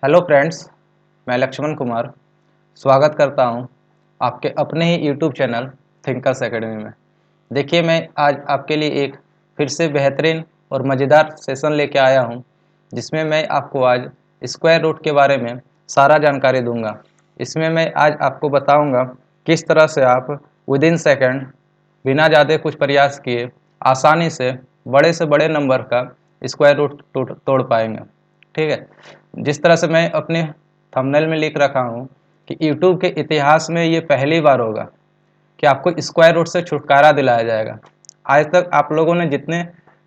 Hello friends, मैं लक्ष्मण कुमार स्वागत करता हूं आपके अपने ही यूट्यूब चैनल थिंकर्स एकेडमी में। देखिए, मैं आज आपके लिए एक फिर से बेहतरीन और मज़ेदार सेशन लेके आया हूं, जिसमें मैं आपको आज स्क्वायर रूट के बारे में सारा जानकारी दूंगा। इसमें मैं आज आपको बताऊंगा किस तरह से आप विदिन सेकंड बिना ज़्यादा कुछ प्रयास किए आसानी से बड़े नंबर का स्क्वायर रूट तोड़ पाएंगे। ठीक है, जिस तरह से मैं अपने थंबनेल में लिख रखा हूँ कि यूट्यूब के इतिहास में ये पहली बार होगा कि आपको स्क्वायर रूट से छुटकारा दिलाया जाएगा। आज तक आप लोगों ने जितने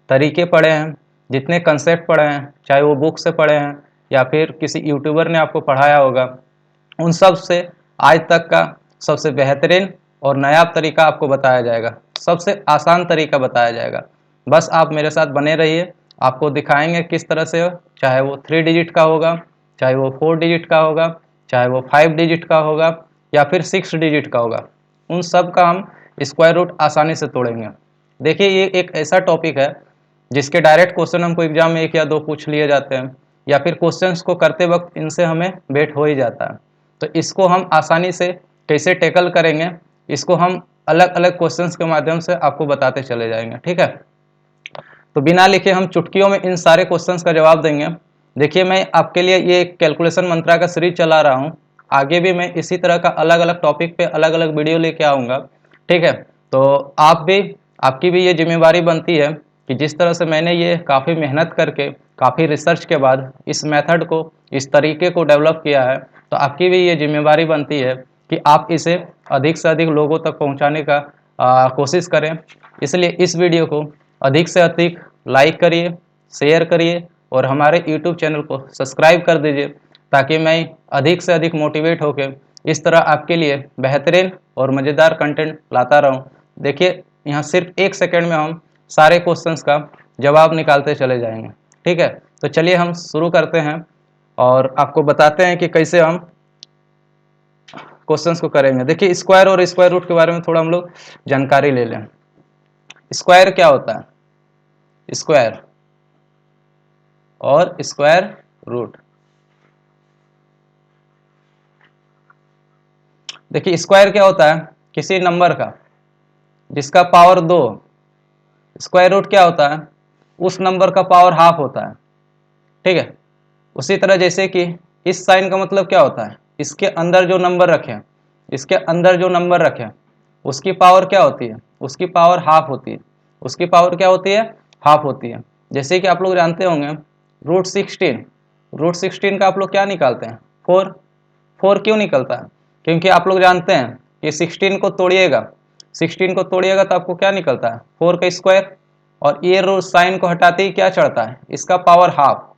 तरीके पढ़े हैं, जितने कंसेप्ट पढ़े हैं, चाहे वो बुक से पढ़े हैं या फिर किसी यूट्यूबर ने आपको पढ़ाया होगा, उन सब से आज तक का सबसे बेहतरीन और नायाब तरीका आपको बताया जाएगा, सबसे आसान तरीका बताया जाएगा। बस आप मेरे साथ बने रहिए, आपको दिखाएंगे किस तरह से, चाहे वो 3 डिजिट का होगा, चाहे वो 4 डिजिट का होगा, चाहे वो 5 डिजिट का होगा या फिर 6 डिजिट का होगा, उन सब का हम स्क्वायर रूट आसानी से तोड़ेंगे। देखिए, ये एक ऐसा टॉपिक है जिसके डायरेक्ट क्वेश्चन हमको एग्जाम में 1 या 2 पूछ लिए जाते हैं, या फिर क्वेश्चंस को करते वक्त इनसे हमें वेट हो ही जाता है। तो इसको हम आसानी से कैसे टैकल करेंगे, इसको हम अलग अलग क्वेश्चंस के माध्यम से आपको बताते चले जाएंगे। ठीक है, तो बिना लिखे हम चुटकियों में इन सारे क्वेश्चंस का जवाब देंगे। देखिए, मैं आपके लिए ये कैलकुलेशन मंत्रा का सीरीज चला रहा हूँ। आगे भी मैं इसी तरह का अलग अलग टॉपिक पे अलग अलग वीडियो लेके आऊँगा। ठीक है, तो आपकी भी ये जिम्मेवारी बनती है कि जिस तरह से मैंने ये काफ़ी मेहनत करके, काफ़ी रिसर्च के बाद इस मेथड को, इस तरीके को डेवलप किया है, तो आपकी भी ये जिम्मेवारी बनती है कि आप इसे अधिक से अधिक लोगों तक पहुंचाने का कोशिश करें। इसलिए इस वीडियो को अधिक से अधिक लाइक करिए, शेयर करिए और हमारे यूट्यूब चैनल को सब्सक्राइब कर दीजिए, ताकि मैं अधिक से अधिक मोटिवेट होकर इस तरह आपके लिए बेहतरीन और मज़ेदार कंटेंट लाता रहूं। देखिए, यहाँ सिर्फ 1 सेकंड में हम सारे क्वेश्चंस का जवाब निकालते चले जाएंगे। ठीक है, तो चलिए हम शुरू करते हैं और आपको बताते हैं कि कैसे हम क्वेश्चंस को करेंगे। देखिए, स्क्वायर और स्क्वायर रूट के बारे में थोड़ा हम लोग जानकारी ले लें। स्क्वायर क्या होता है? स्क्वायर और स्क्वायर रूट। देखिए, स्क्वायर क्या होता है? किसी नंबर का जिसका पावर 2। स्क्वायर रूट क्या होता है? उस नंबर का पावर हाफ होता है। ठीक है, उसी तरह जैसे कि इस साइन का मतलब क्या होता है? इसके अंदर जो नंबर रखें, इसके अंदर जो नंबर रखें, उसकी पावर क्या होती है? उसकी पावर हाफ होती है। उसकी पावर क्या होती है? हाफ होती है। जैसे कि आप लोग जानते होंगे, रूट 16 का आप लोग क्या निकालते हैं? 4। 4 क्यों निकलता है? क्योंकि आप लोग जानते हैं कि 16 को तोड़िएगा तो आपको क्या निकलता है? 4 का स्क्वायर। और ये रूट साइन को हटाते ही क्या चढ़ता है? इसका पावर हाफ।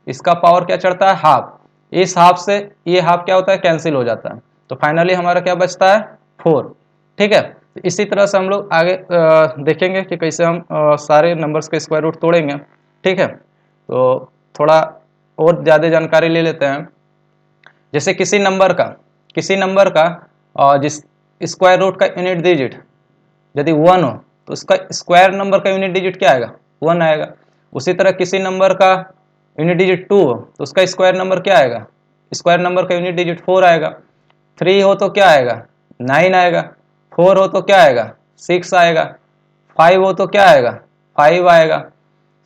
इसका पावर क्या चढ़ता है? हाफ। इस हाफ से ये हाफ क्या होता है? कैंसिल हो जाता है। तो फाइनली हमारा क्या बचता है? 4। ठीक है, तो इसी तरह से हम लोग आगे देखेंगे कि कैसे हम सारे नंबर्स के स्क्वायर रूट तोड़ेंगे। ठीक है, तो थोड़ा और ज़्यादा जानकारी ले लेते हैं। जैसे किसी नंबर का जिस स्क्वायर रूट का यूनिट डिजिट यदि 1 हो, तो उसका स्क्वायर नंबर का यूनिट डिजिट क्या आएगा? 1 आएगा। उसी तरह किसी नंबर का यूनिट डिजिट 2 हो, तो उसका स्क्वायर नंबर क्या आएगा? स्क्वायर नंबर का यूनिट डिजिट 4 आएगा। 3 हो तो क्या आएगा? 9 आएगा। 4 हो तो क्या आएगा? 6 आएगा। 5 हो तो क्या आएगा? 5 आएगा।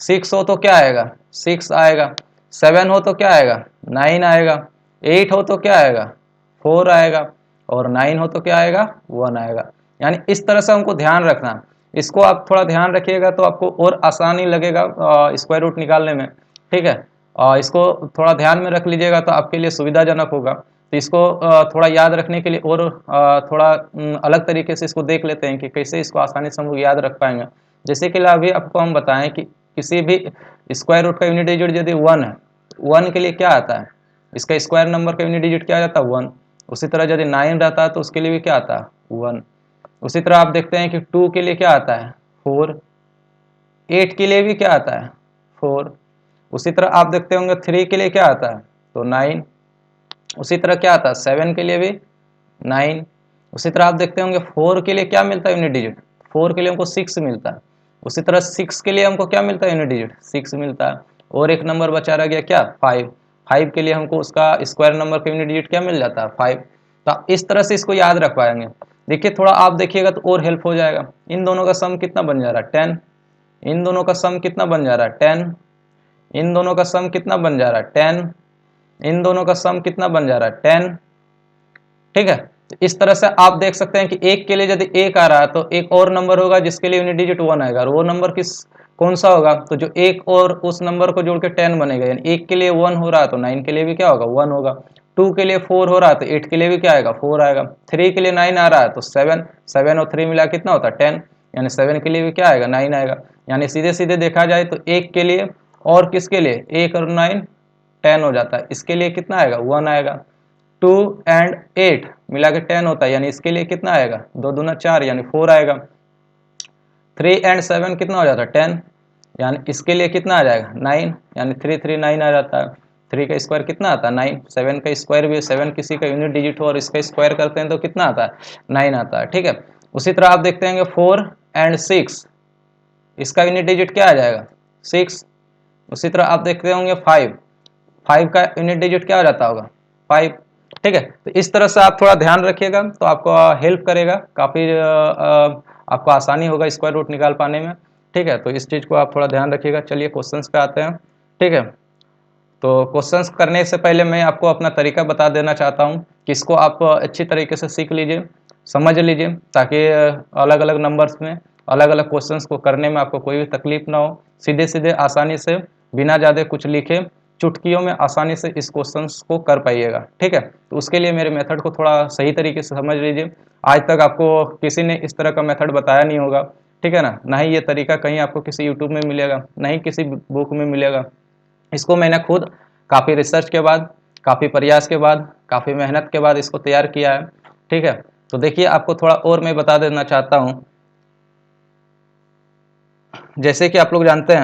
6 हो तो क्या आएगा? 6 आएगा। 7 हो तो क्या आएगा? 9 आएगा। 8 हो तो क्या आएगा? 4 आएगा। और 9 हो तो क्या आएगा? 1 आएगा। यानी इस तरह से हमको ध्यान रखना है। इसको आप थोड़ा ध्यान रखिएगा तो आपको और आसानी लगेगा स्क्वायर रूट निकालने में। ठीक है, इसको थोड़ा ध्यान में रख लीजिएगा तो आपके लिए सुविधाजनक होगा। तो इसको थोड़ा याद रखने के लिए और थोड़ा अलग तरीके से इसको देख लेते हैं कि कैसे इसको आसानी से हम लोग याद रख पाएंगे। जैसे कि अभी आपको हम बताएं कि किसी भी स्क्वायर रूट का यूनिट डिजिट यदि 1 है, 1 के लिए क्या आता है? इसका स्क्वायर नंबर का यूनिट डिजिट क्या आ जाता है? 1। उसी तरह यदि 9 रहता है तो उसके लिए भी क्या आता है? 1। उसी तरह आप देखते हैं कि 2 के लिए क्या आता है? 4। 8 के लिए भी क्या आता है? 4। उसी तरह आप देखते होंगे 3 के लिए क्या आता है? तो 9। उसी तरह क्या आता है? 7 के लिए भी 9। उसी तरह आप देखते होंगे 4 के लिए क्या मिलता है यूनिट डिजिट? 4 के लिए हमको 6 मिलता है। उसी तरह 6 के लिए हमको क्या मिलता है यूनिट डिजिट? 6 मिलता है। और एक नंबर बचा रह गया क्या? 5। 5 के लिए हमको उसका स्क्वायर नंबर का यूनिट डिजिट क्या मिल जाता है 5। तो आप इस तरह से इसको याद रख पाएंगे। देखिए थोड़ा आप देखिएगा तो और हेल्प हो जाएगा। इन दोनों का सम कितना बन जा रहा है 10, इन दोनों का सम कितना बन जा रहा है 10, इन दोनों का सम कितना बन जा रहा है 10, इन दोनों का सम कितना बन जा रहा है 10। ठीक है, तो इस तरह से आप देख सकते हैं कि एक के लिए यदि एक आ रहा है तो एक और नंबर होगा जिसके लिए यूनिट डिजिट 1 आएगा, और वो नंबर कौन सा होगा, तो जो एक और उस नंबर को जोड़ के 10 बनेगा। यानी एक के लिए 1 हो रहा है तो 9 के लिए भी क्या होगा 1 होगा, 2 के लिए 4 हो रहा है तो 8 के लिए भी क्या आएगा 4 आएगा, 3 के लिए 9 आ रहा है तो 7, 7 और 3 मिला कितना होता है 10, यानी 7 के लिए भी क्या आएगा 9 आएगा। यानी सीधे सीधे देखा जाए तो एक के लिए और किसके लिए 1 और 9 10 हो जाता है, इसके लिए कितना आएगा 1 आएगा। 2 एंड 8 मिला के 10 होता है, यानी इसके लिए कितना आएगा 2 दूना 4 यानी 4 आएगा। 3 एंड 7 कितना हो जाता है 10, यानी इसके लिए कितना आ जाएगा 9, यानी 3 3 9 आ जाता है। 3 का स्क्वायर कितना आता है 9, 7 का स्क्वायर भी 7 किसी का यूनिट डिजिट हो और इसका स्क्वायर करते हैं तो कितना आता है 9 आता है। ठीक है, उसी तरह आप देखते हैं 4 एंड 6 इसका यूनिट डिजिट क्या आ जाएगा 6। उसी तरह आप देखते होंगे 5 का यूनिट डिजिट क्या हो जाता होगा 5। ठीक है, तो इस तरह से आप थोड़ा ध्यान रखिएगा तो आपको हेल्प करेगा, काफ़ी आपको आसानी होगा स्क्वायर रूट निकाल पाने में। ठीक है, तो इस चीज़ को आप थोड़ा ध्यान रखिएगा। चलिए क्वेश्चंस पे आते हैं। ठीक है, तो क्वेश्चंस करने से पहले मैं आपको अपना तरीका बता देना चाहता हूँ कि इसको आप अच्छी तरीके से सीख लीजिए, समझ लीजिए, ताकि अलग अलग नंबर्स में अलग अलग क्वेश्चंस को करने में आपको कोई भी तकलीफ ना हो, सीधे सीधे आसानी से बिना ज़्यादा कुछ लिखे चुटकियों में आसानी से इस क्वेश्चंस को कर पाइएगा। ठीक है, तो उसके लिए मेरे मेथड को थोड़ा सही तरीके से समझ लीजिए। आज तक आपको किसी ने इस तरह का मेथड बताया नहीं होगा, ठीक है ना ही ये तरीका कहीं आपको किसी यूट्यूब में मिलेगा, ना ही किसी बुक में मिलेगा। इसको मैंने खुद काफ़ी रिसर्च के बाद, काफ़ी प्रयास के बाद, काफ़ी मेहनत के बाद इसको तैयार किया है। ठीक है, तो देखिए आपको थोड़ा और मैं बता देना चाहता हूँ। जैसे कि आप लोग जानते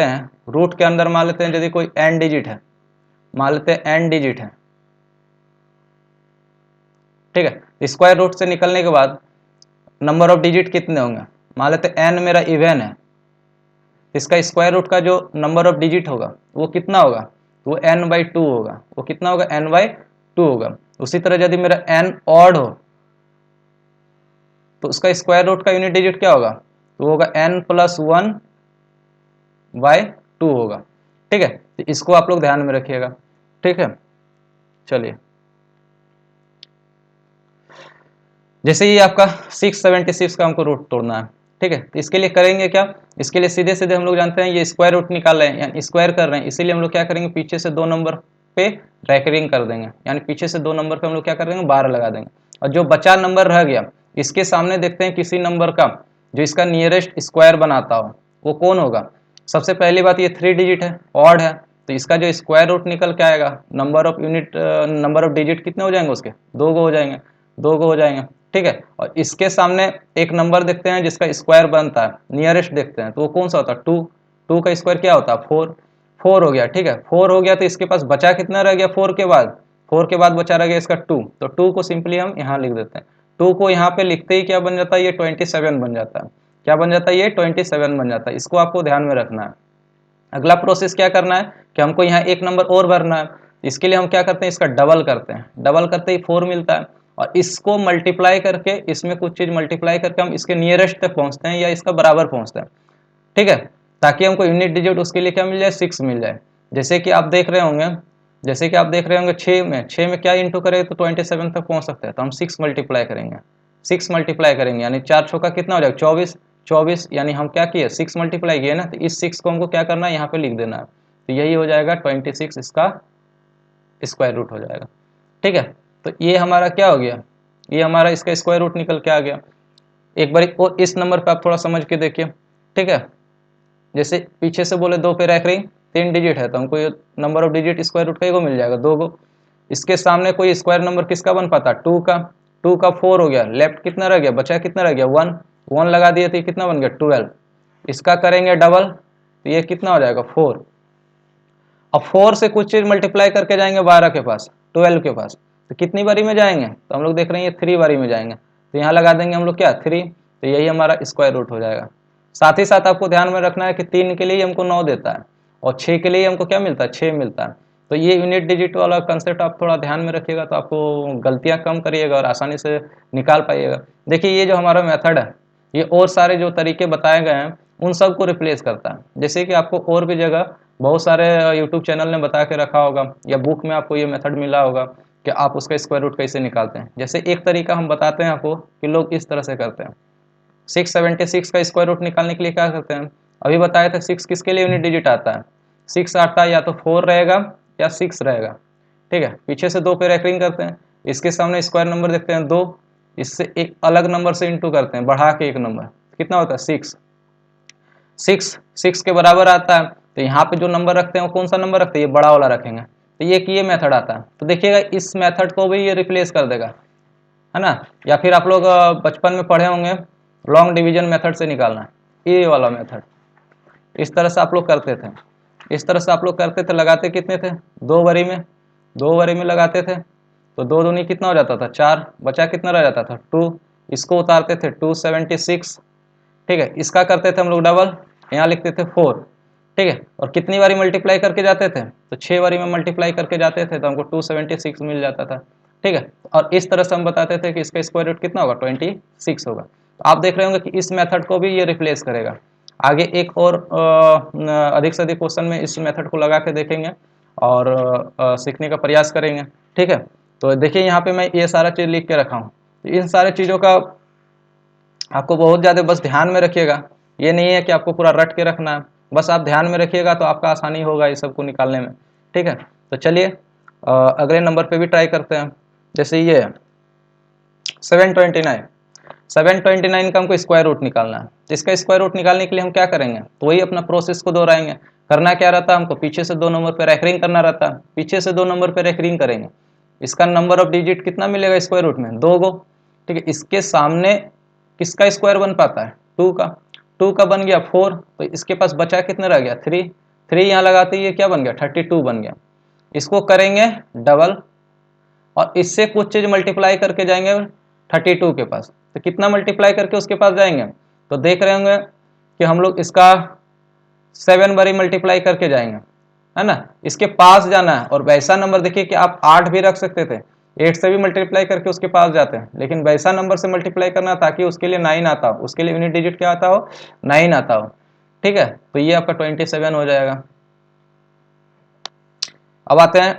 हैं, रूट के अंदर मान लेते हैं यदि कोई n डिजिट है, मान लेते हैं n डिजिट है। ठीक है, स्क्वायर रूट से निकलने के बाद नंबर ऑफ डिजिट कितने होंगे, मान लेते हैं n मेरा इवन है, इसका स्क्वायर रूट का जो नंबर ऑफ डिजिट होगा वो कितना होगा, तो वो n/2 होगा। वो कितना होगा n/2 होगा। उसी तरह यदि मेरा n ऑड हो तो उसका स्क्वायर रूट का यूनिट डिजिट क्या होगा, तो होगा n+1/2 होगा। ठीक है, तो इसको आप लोग ध्यान में रखिएगा। ठीक है, चलिए जैसे ही आपका 676 का हमको रूट तोड़ना है। ठीक है, तो इसके लिए करेंगे क्या, इसके लिए सीधे सीधे हम लोग जानते हैं ये स्क्वायर रूट निकाल रहे हैं यानी स्क्वायर कर रहे हैं, इसीलिए हम लोग क्या करेंगे पीछे से 2 नंबर पे रैकरिंग कर देंगे, यानी पीछे से 2 नंबर पे हम लोग क्या कर देंगे 12 लगा देंगे। और जो बचा नंबर रह गया इसके सामने देखते हैं किसी नंबर का जो इसका नियरेस्ट स्क्वायर बनाता हो वो कौन होगा। सबसे पहली बात ये 3 डिजिट है, ऑड है, तो इसका जो स्क्वायर रूट निकल के आएगा नंबर ऑफ डिजिट कितने हो जाएंगे उसके 2 हो जाएंगे, 2 हो जाएंगे। ठीक है, और इसके सामने एक नंबर देखते हैं जिसका स्क्वायर बनता है, नियरेस्ट देखते हैं तो वो कौन सा होता है 2, 2 का स्क्वायर क्या होता है 4, 4 हो गया। ठीक है, 4 हो गया तो इसके पास बचा कितना रह गया 4 के बाद, 4 के बाद बचा रह गया इसका 2, तो 2 को सिंपली हम यहाँ लिख देते हैं। 2 को यहाँ पे लिखते ही क्या बन जाता है ये 27 बन जाता है। क्या बन जाता है ये 27 बन जाता है। इसको आपको ध्यान में रखना है। अगला प्रोसेस क्या करना है कि हमको यहाँ एक नंबर और भरना है। इसके लिए हम क्या करते हैं इसका डबल करते हैं, डबल करते ही 4 मिलता है और इसको मल्टीप्लाई करके इसमें कुछ चीज मल्टीप्लाई करके हम इसके नियरेस्ट तक पहुंचते हैं या इसका बराबर पहुंचते हैं। ठीक है, ताकि हमको यूनिट डिजिट उसके लिए क्या मिल जाए 6 मिल जाए। जैसे कि आप देख रहे होंगे 6 में क्या इंटू करें तो 27 तक पहुंच सकते हैं, तो हम 6 मल्टीप्लाई करेंगे, 6 मल्टीप्लाई करेंगे यानी 4 छक्का कितना हो जाएगा 24, 24 यानी हम क्या किए 6 मल्टीप्लाई किए ना, तो इस 6 को हमको क्या करना है यहाँ पे लिख देना है, तो यही हो जाएगा 26 इसका स्क्वायर रूट हो जाएगा। ठीक है, तो ये हमारा क्या हो गया, ये हमारा इसका स्क्वायर रूट निकल के आ गया। एक बार और इस नंबर पे आप थोड़ा समझ के देखिए। ठीक है, जैसे पीछे से बोले 2 पे रैक रही 3 डिजिट है तो हमको ये number of digit square root का को मिल जाएगा 2 गो। इसके सामने कोई स्क्वायर नंबर किसका बन पाता 2 का, 2 का 4 हो गया, लेफ्ट कितना रह गया बचा कितना रह गया 1, 1 लगा दिए तो ये कितना बन गया 12। इसका करेंगे डबल तो ये कितना हो जाएगा 4। अब 4 से कुछ चीज मल्टीप्लाई करके जाएंगे 12 के पास 12 के पास, तो कितनी बारी में जाएंगे तो हम लोग देख रहे हैं ये 3 बारी में जाएंगे, तो यहाँ लगा देंगे हम लोग क्या 3, तो यही हमारा स्क्वायर रूट हो जाएगा। साथ ही साथ आपको ध्यान में रखना है कि 3 के लिए हमको 9 देता है और 6 के लिए हमको क्या मिलता है, 6 मिलता है। तो ये यूनिट डिजिट वाला कंसेप्ट आप थोड़ा ध्यान में रखिएगा, तो आपको गलतियाँ कम करिएगा और आसानी से निकाल पाइएगा। देखिए ये जो हमारा मेथड है, ये और सारे जो तरीके बताए गए हैं उन सब को रिप्लेस करता है। जैसे कि आपको और भी जगह बहुत सारे यूट्यूब चैनल ने बता के रखा होगा या बुक में आपको ये मेथड मिला होगा कि आप उसका स्क्वायर रूट कैसे निकालते हैं। जैसे एक तरीका हम बताते हैं आपको कि लोग इस तरह से करते हैं। 676 का स्क्वायर रूट निकालने के लिए क्या करते हैं, अभी बताया था 6 किसके लिए यूनिट डिजिट आता है, 6 आता है या तो 4 रहेगा या 6 रहेगा, ठीक है। पीछे से 2 पे रैकरिंग करते हैं, इसके सामने स्क्वायर नंबर देखते हैं 2, इससे एक अलग नंबर से इंटू करते हैं, बढ़ा के एक नंबर, कितना होता है 6, 6 के बराबर आता है। तो यहाँ पे जो नंबर रखते हैं वो कौन सा नंबर रखते हैं, ये बड़ा वाला रखेंगे। तो ये मेथड आता है। तो देखिएगा इस मेथड को भी ये रिप्लेस कर देगा, है ना। या फिर आप लोग बचपन में पढ़े होंगे लॉन्ग डिवीजन मेथड से निकालना, ये वाला मेथड, इस तरह से आप लोग करते थे। इस तरह से आप लोग करते थे, लगाते कितने थे, 2 बारी में, 2 बारी में लगाते थे। तो 2 दूनी कितना हो जाता था 4, बचा कितना रह जाता था 2, इसको उतारते थे 276, ठीक है। इसका करते थे हम लोग डबल, यहाँ लिखते थे 4, ठीक है। और कितनी बारी मल्टीप्लाई करके जाते थे, तो 6 बारी में मल्टीप्लाई करके जाते थे तो हमको 276 मिल जाता था, ठीक है। और इस तरह से हम बताते थे कि इसका स्क्वायर रूट कितना होगा, 26 होगा। तो आप देख रहे होंगे कि इस मेथड को भी ये रिप्लेस करेगा। आगे एक और अधिक से अधिक क्वेश्चन में इस मेथड को लगा के देखेंगे और सीखने का प्रयास करेंगे, ठीक है। तो देखिए यहाँ पे मैं ये सारा चीज़ लिख के रखा हूँ। इन सारे चीज़ों का आपको बहुत ज़्यादा बस ध्यान में रखिएगा, ये नहीं है कि आपको पूरा रट के रखना है, बस आप ध्यान में रखिएगा तो आपका आसानी होगा ये सब को निकालने में, ठीक है। तो चलिए अगले नंबर पे भी ट्राई करते हैं। जैसे ये 729 का हमको स्क्वायर रूट निकालना है। तो इसका स्क्वायर रूट निकालने के लिए हम क्या करेंगे, तो वही अपना प्रोसेस को दोहराएंगे। करना क्या रहता है, हमको पीछे से 2 नंबर पे रैकरिंग करना रहता है, पीछे से 2 नंबर पे रैकरिंग करेंगे। इसका नंबर ऑफ डिजिट कितना मिलेगा स्क्वायर रूट में, 2 गो, ठीक है। इसके सामने किसका स्क्वायर बन पाता है, 2 का, 2 का बन गया 4, तो इसके पास बचा कितना रह गया 3, 3 यहाँ लगाते ही ये क्या बन गया 32 बन गया। इसको करेंगे डबल और इससे कुछ चीज मल्टीप्लाई करके जाएंगे 32 के पास, तो कितना मल्टीप्लाई करके उसके पास जाएंगे, तो देख रहे होंगे कि हम लोग इसका 7 बारी मल्टीप्लाई करके जाएंगे, है ना। इसके पास जाना है और वैसा नंबर देखिए कि आप 8 भी रख सकते थे, 8 से भी मल्टीप्लाई करके उसके पास जाते हैं, लेकिन वैसा नंबर से मल्टीप्लाई करना ताकि उसके लिए 9 आता हो, उसके लिए यूनिट डिजिट क्या आता हो, 9 आता हो, ठीक है। तो ये आपका 27 हो जाएगा। अब आते हैं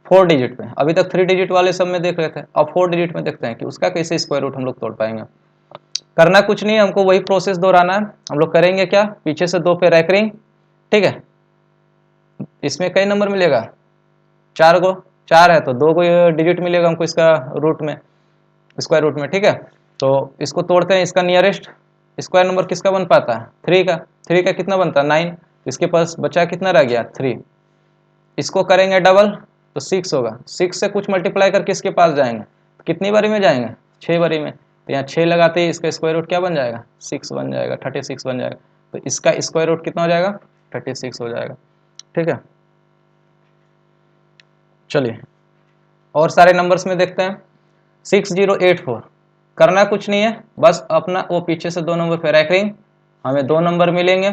4 डिजिट पे, अभी तक 3 डिजिट वाले सब में देख रहे थे, अब 4 डिजिट में देखते हैं कि उसका कैसे स्क्वायर रूट हम लोग तोड़ पाएंगे। करना कुछ नहीं है, हमको वही प्रोसेस दोहराना है। हम लोग करेंगे क्या, पीछे से 2 पे रैकरिंग, ठीक है। इसमें कई नंबर मिलेगा, 4 गो, 4 है तो 2 गो डिजिट मिलेगा हमको इसका रूट में, स्क्वायर रूट में, ठीक है। तो इसको तोड़ते हैं, इसका नियरेस्ट स्क्वायर नंबर किसका बन पाता है, 3 का, 3 का कितना बनता है 9, इसके पास बचा कितना रह गया 3, इसको करेंगे डबल तो 6 होगा, 6 से कुछ मल्टीप्लाई करके इसके पास जाएंगे, कितनी बारी में जाएंगे 6 बारी में, तो यहाँ 6 लगाते ही इसका स्क्वायर रूट क्या बन जाएगा 6 बन जाएगा, 36 बन जाएगा। तो इसका स्क्वायर रूट कितना हो जाएगा 36 हो जाएगा, ठीक है। चलिए और सारे नंबर्स में देखते हैं। 6084, करना कुछ नहीं है, बस अपना वो पीछे से 2 नंबर पे रैकरिंग, हमें 2 नंबर मिलेंगे,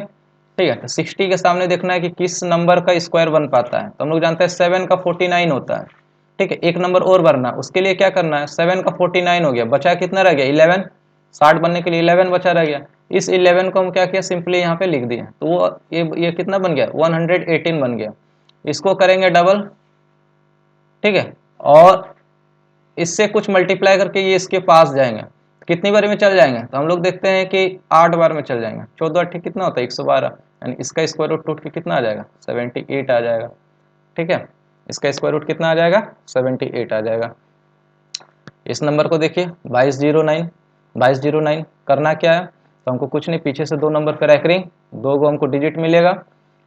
ठीक है। तो 60 के सामने देखना है कि किस नंबर का स्क्वायर बन पाता है, तो हम लोग जानते हैं 7 का 49 होता है, ठीक है। एक नंबर और भरना, उसके लिए क्या करना है, 7 का 49 हो गया, बचा कितना रह गया 11, 60 बनने के लिए 11 बचा रह गया। इस 11 को हम क्या किया, सिंपली यहाँ पे लिख दिए, तो वो ये कितना बन गया 118 बन गया। इसको करेंगे डबल, ठीक है, और इससे कुछ मल्टीप्लाई करके ये इसके पास जाएंगे, कितनी बार में चल जाएंगे, तो हम लोग देखते हैं कि 8 बार में चल जाएंगे, 14 8 कितना होता है 112, यानी इसका स्क्वायर रूट टूट के कितना आ जाएगा 78 आ जाएगा, ठीक है। इसका स्क्वायर रूट कितना आ जाएगा 78 आ जाएगा। इस नंबर को देखिए 2209 करना क्या है, तो हमको कुछ नहीं, पीछे से 2 नंबर पर रैकरिंग, 2 गो हमको डिजिट मिलेगा,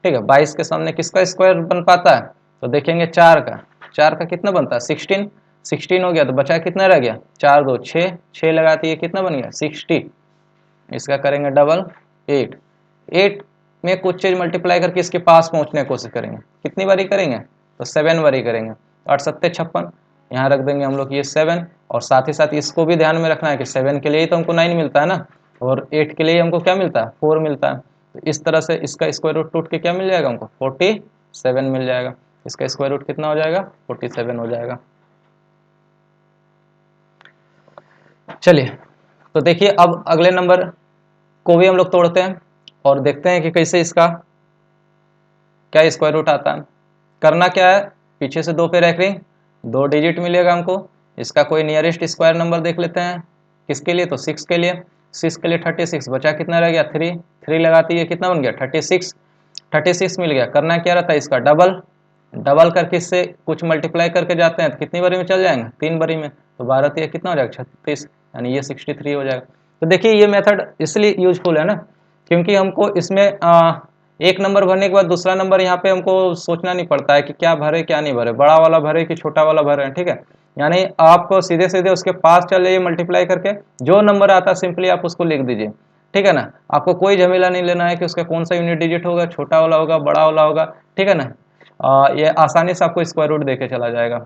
ठीक है। 22 के सामने किसका स्क्वायर बन पाता है, तो देखेंगे 4 का, 4 का कितना बनता है 16, 16 हो गया, तो बचा कितना रह गया 4 2 6, 6 लगाते ये कितना बन गया 60, इसका करेंगे डबल 8, 8 में कुछ चीज मल्टीप्लाई करके इसके पास पहुंचने की कोशिश करेंगे, कितनी बारी करेंगे, तो 7 बारी करेंगे, 8 7 56, यहाँ रख देंगे हम लोग ये 7, और साथ ही साथ इसको भी ध्यान में रखना है कि 7 के लिए ही तो हमको 9 मिलता है ना, और 8 के लिए हमको क्या मिलता है 4 मिलता है, तो इस तरह से इसका स्क्वायर रूट टूट के क्या मिल जाएगा हमको 47 मिल जाएगा। इसका स्क्वायर रूट कितना हो जाएगा 47 हो जाएगा। चलिए तो देखिए अब अगले नंबर को भी हम लोग तोड़ते हैं और देखते हैं कि कैसे इसका क्या स्क्वायर रूट आता है। करना क्या है, पीछे से 2 पे रैकरिंग 2 डिजिट मिलेगा हमको। इसका कोई नियरेस्ट स्क्वायर नंबर देख लेते हैं, किसके लिए तो 6 के लिए। 6 के लिए 36 बचा, कितना रह गया 3 3 लगाती है कितना बन गया 36 36 मिल गया। करना क्या रहता है इसका डबल डबल करके इससे कुछ मल्टीप्लाई करके जाते हैं तो कितनी बारी में चल जाएंगे 3 बारी में, तो 12 कितना हो जाएगा 36, यानी ये 63 हो जाएगा। तो देखिए ये मेथड इसलिए यूजफुल है ना, क्योंकि हमको इसमें एक नंबर भरने के बाद दूसरा नंबर यहाँ पे हमको सोचना नहीं पड़ता है कि क्या भरे क्या नहीं भरे, बड़ा वाला भरे कि छोटा वाला भरे, ठीक है। यानी आप सीधे सीधे उसके पास चल जाइए मल्टीप्लाई करके, जो नंबर आता है सिंपली आप उसको लिख दीजिए, ठीक है ना। आपको कोई झमेला नहीं लेना है कि उसका कौन सा यूनिट डिजिट होगा, छोटा वाला होगा बड़ा वाला होगा, ठीक है ना। ये आसानी से आपको स्क्वायर रूट देके चला जाएगा,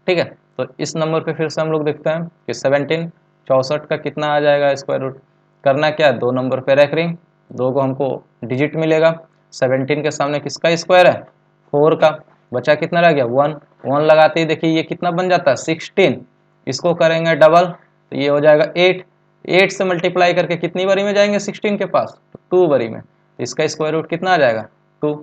ठीक है। तो इस नंबर पे फिर से हम लोग देखते हैं कि 17 64 का कितना आ जाएगा स्क्वायर रूट। करना क्या है 2 नंबर पे रैकरिंग, 2 को हमको डिजिट मिलेगा। 17 के सामने किसका स्क्वायर है 4 का, बचा कितना रह गया 1 1 लगाते ही देखिए ये कितना बन जाता है 16। इसको करेंगे डबल तो ये हो जाएगा 8 8 से मल्टीप्लाई करके कितनी बारी में जाएंगे 16 के पास, तो 2 बारी में। तो इसका स्क्वायर रूट कितना आ जाएगा 2।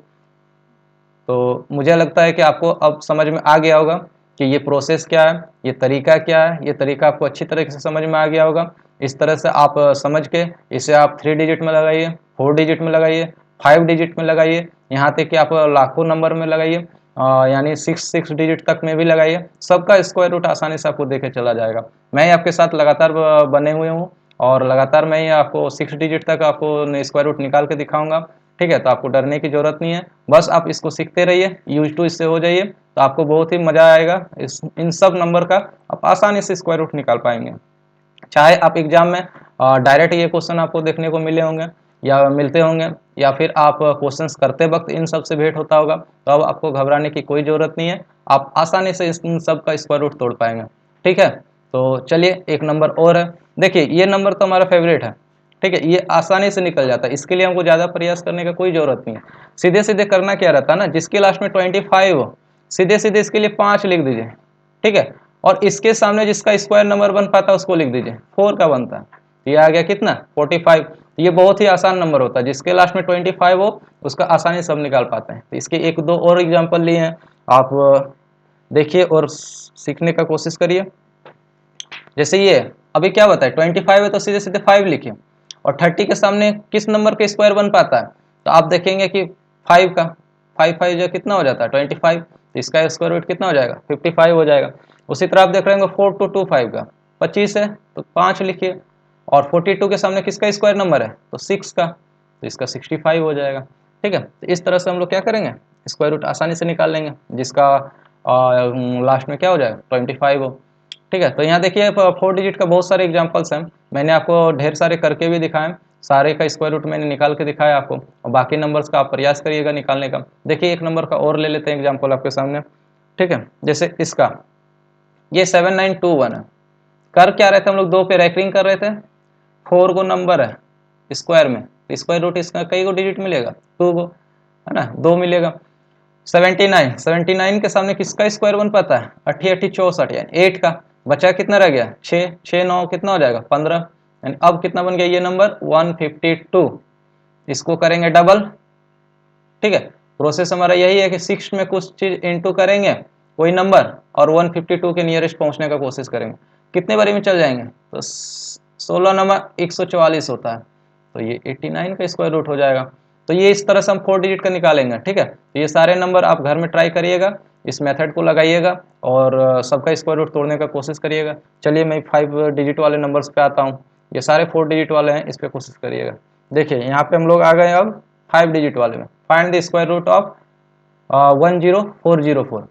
तो मुझे लगता है कि आपको अब समझ में आ गया होगा कि ये प्रोसेस क्या है, ये तरीका क्या है। ये तरीका आपको अच्छी तरीके से समझ में आ गया होगा। इस तरह से आप समझ के इसे आप 3 डिजिट में लगाइए, 4 डिजिट में लगाइए, 5 डिजिट में लगाइए, यहाँ तक कि आप लाखों नंबर में लगाइए, यानी 6 डिजिट तक में भी लगाइए। सबका स्क्वायर रूट आसानी से आपको देखे चला जाएगा। मैं ही आपके साथ लगातार बने हुए हूँ और लगातार मैं ही आपको 6 डिजिट तक आपको स्क्वायर रूट निकाल के दिखाऊंगा, ठीक है। तो आपको डरने की जरूरत नहीं है, बस आप इसको सीखते रहिए, यूज टू इससे हो जाइए, तो आपको बहुत ही मजा आएगा। इन सब नंबर का आप आसानी से स्क्वायर रूट निकाल पाएंगे। चाहे आप एग्जाम में डायरेक्ट ये क्वेश्चन आपको देखने को मिले होंगे या मिलते होंगे, या फिर आप क्वेश्चंस करते वक्त इन सब से भेंट होता होगा, तो अब आपको घबराने की कोई ज़रूरत नहीं है। आप आसानी से इन सब का स्क्वायर रूट तोड़ पाएंगे, ठीक है। तो चलिए एक नंबर और है। देखिए ये नंबर तो हमारा फेवरेट है, ठीक है। ये आसानी से निकल जाता है, इसके लिए हमको ज़्यादा प्रयास करने का कोई ज़रूरत नहीं है। सीधे सीधे करना क्या रहता है ना, जिसके लास्ट में 25 हो सीधे सीधे इसके लिए 5 लिख दीजिए, ठीक है। और इसके सामने जिसका स्क्वायर नंबर बन पाता है उसको लिख दीजिए, 4 का बनता है। ये आ गया कितना 45। ये बहुत ही आसान नंबर होता है, जिसके लास्ट में 25 हो उसका आसानी सब निकाल पाते हैं। तो इसके एक दो और एग्जाम्पल लिए हैं, आप देखिए और सीखने का कोशिश करिए। जैसे ये अभी क्या बताए 25 है तो सीधे सीधे 5 लिखिए, और 30 के सामने किस नंबर का स्क्वायर बन पाता है, तो आप देखेंगे कि 5 का 5 5 जो कितना हो जाता है 25, तो इसका स्क्वायर रूट कितना हो जाएगा 55 हो जाएगा। उसी तरह आप देख रहे होंगे 4 2 5 का 25 है तो 5 लिखिए, और 42 के सामने किसका स्क्वायर नंबर है तो 6 का, तो इसका 65 हो जाएगा, ठीक है। तो इस तरह से हम लोग क्या करेंगे स्क्वायर रूट आसानी से निकाल लेंगे, जिसका लास्ट में क्या हो जाएगा 25 हो, ठीक है। तो यहाँ देखिए 4 डिजिट का बहुत सारे एग्जांपल्स हैं, मैंने आपको ढेर सारे करके भी दिखाए, सारे का स्क्वायर रूट मैंने निकाल के दिखाया आपको, और बाकी नंबर्स का आप प्रयास करिएगा निकालने का। देखिए एक नंबर का और ले लेते हैं एग्जाम्पल आपके सामने, ठीक है। जैसे इसका ये 7921 है। कर क्या रहे थे हम लोग 2 पे रैकरिंग कर रहे थे, 4 को नंबर है स्क्वायर में, स्क्वायर रूट इसका कई को डिजिट मिलेगा 2 को, है ना 2 मिलेगा। 79 के सामने किसका स्क्वायर बन पाता है 8 8 64 यानी 8 का, बचा कितना रह गया 6 6 9 कितना हो जाएगा 15, यानी अब कितना बन गया ये नंबर 152। इसको करेंगे डबल, ठीक है। प्रोसेस हमारा यही है कि 6 में कुछ चीज इंटू करेंगे कोई नंबर, और 152 के नियरेस्ट पहुंचने का कोशिश करेंगे। कितने बारी में चल जाएंगे तो 16 नंबर 144 होता है, तो ये 89 का स्क्वायर रूट हो जाएगा। तो ये इस तरह से हम 4 डिजिट का निकालेंगे, ठीक है। तो ये सारे नंबर आप घर में ट्राई करिएगा, इस मेथड को लगाइएगा और सबका स्क्वायर रूट तोड़ने का कोशिश करिएगा। चलिए मैं 5 डिजिट वाले नंबर्स पे आता हूँ, ये सारे 4 डिजिट वाले हैं, इस पर कोशिश करिएगा। देखिए यहाँ पे हम लोग आ गए अब 5 डिजिट वाले में, find the square root of 10404।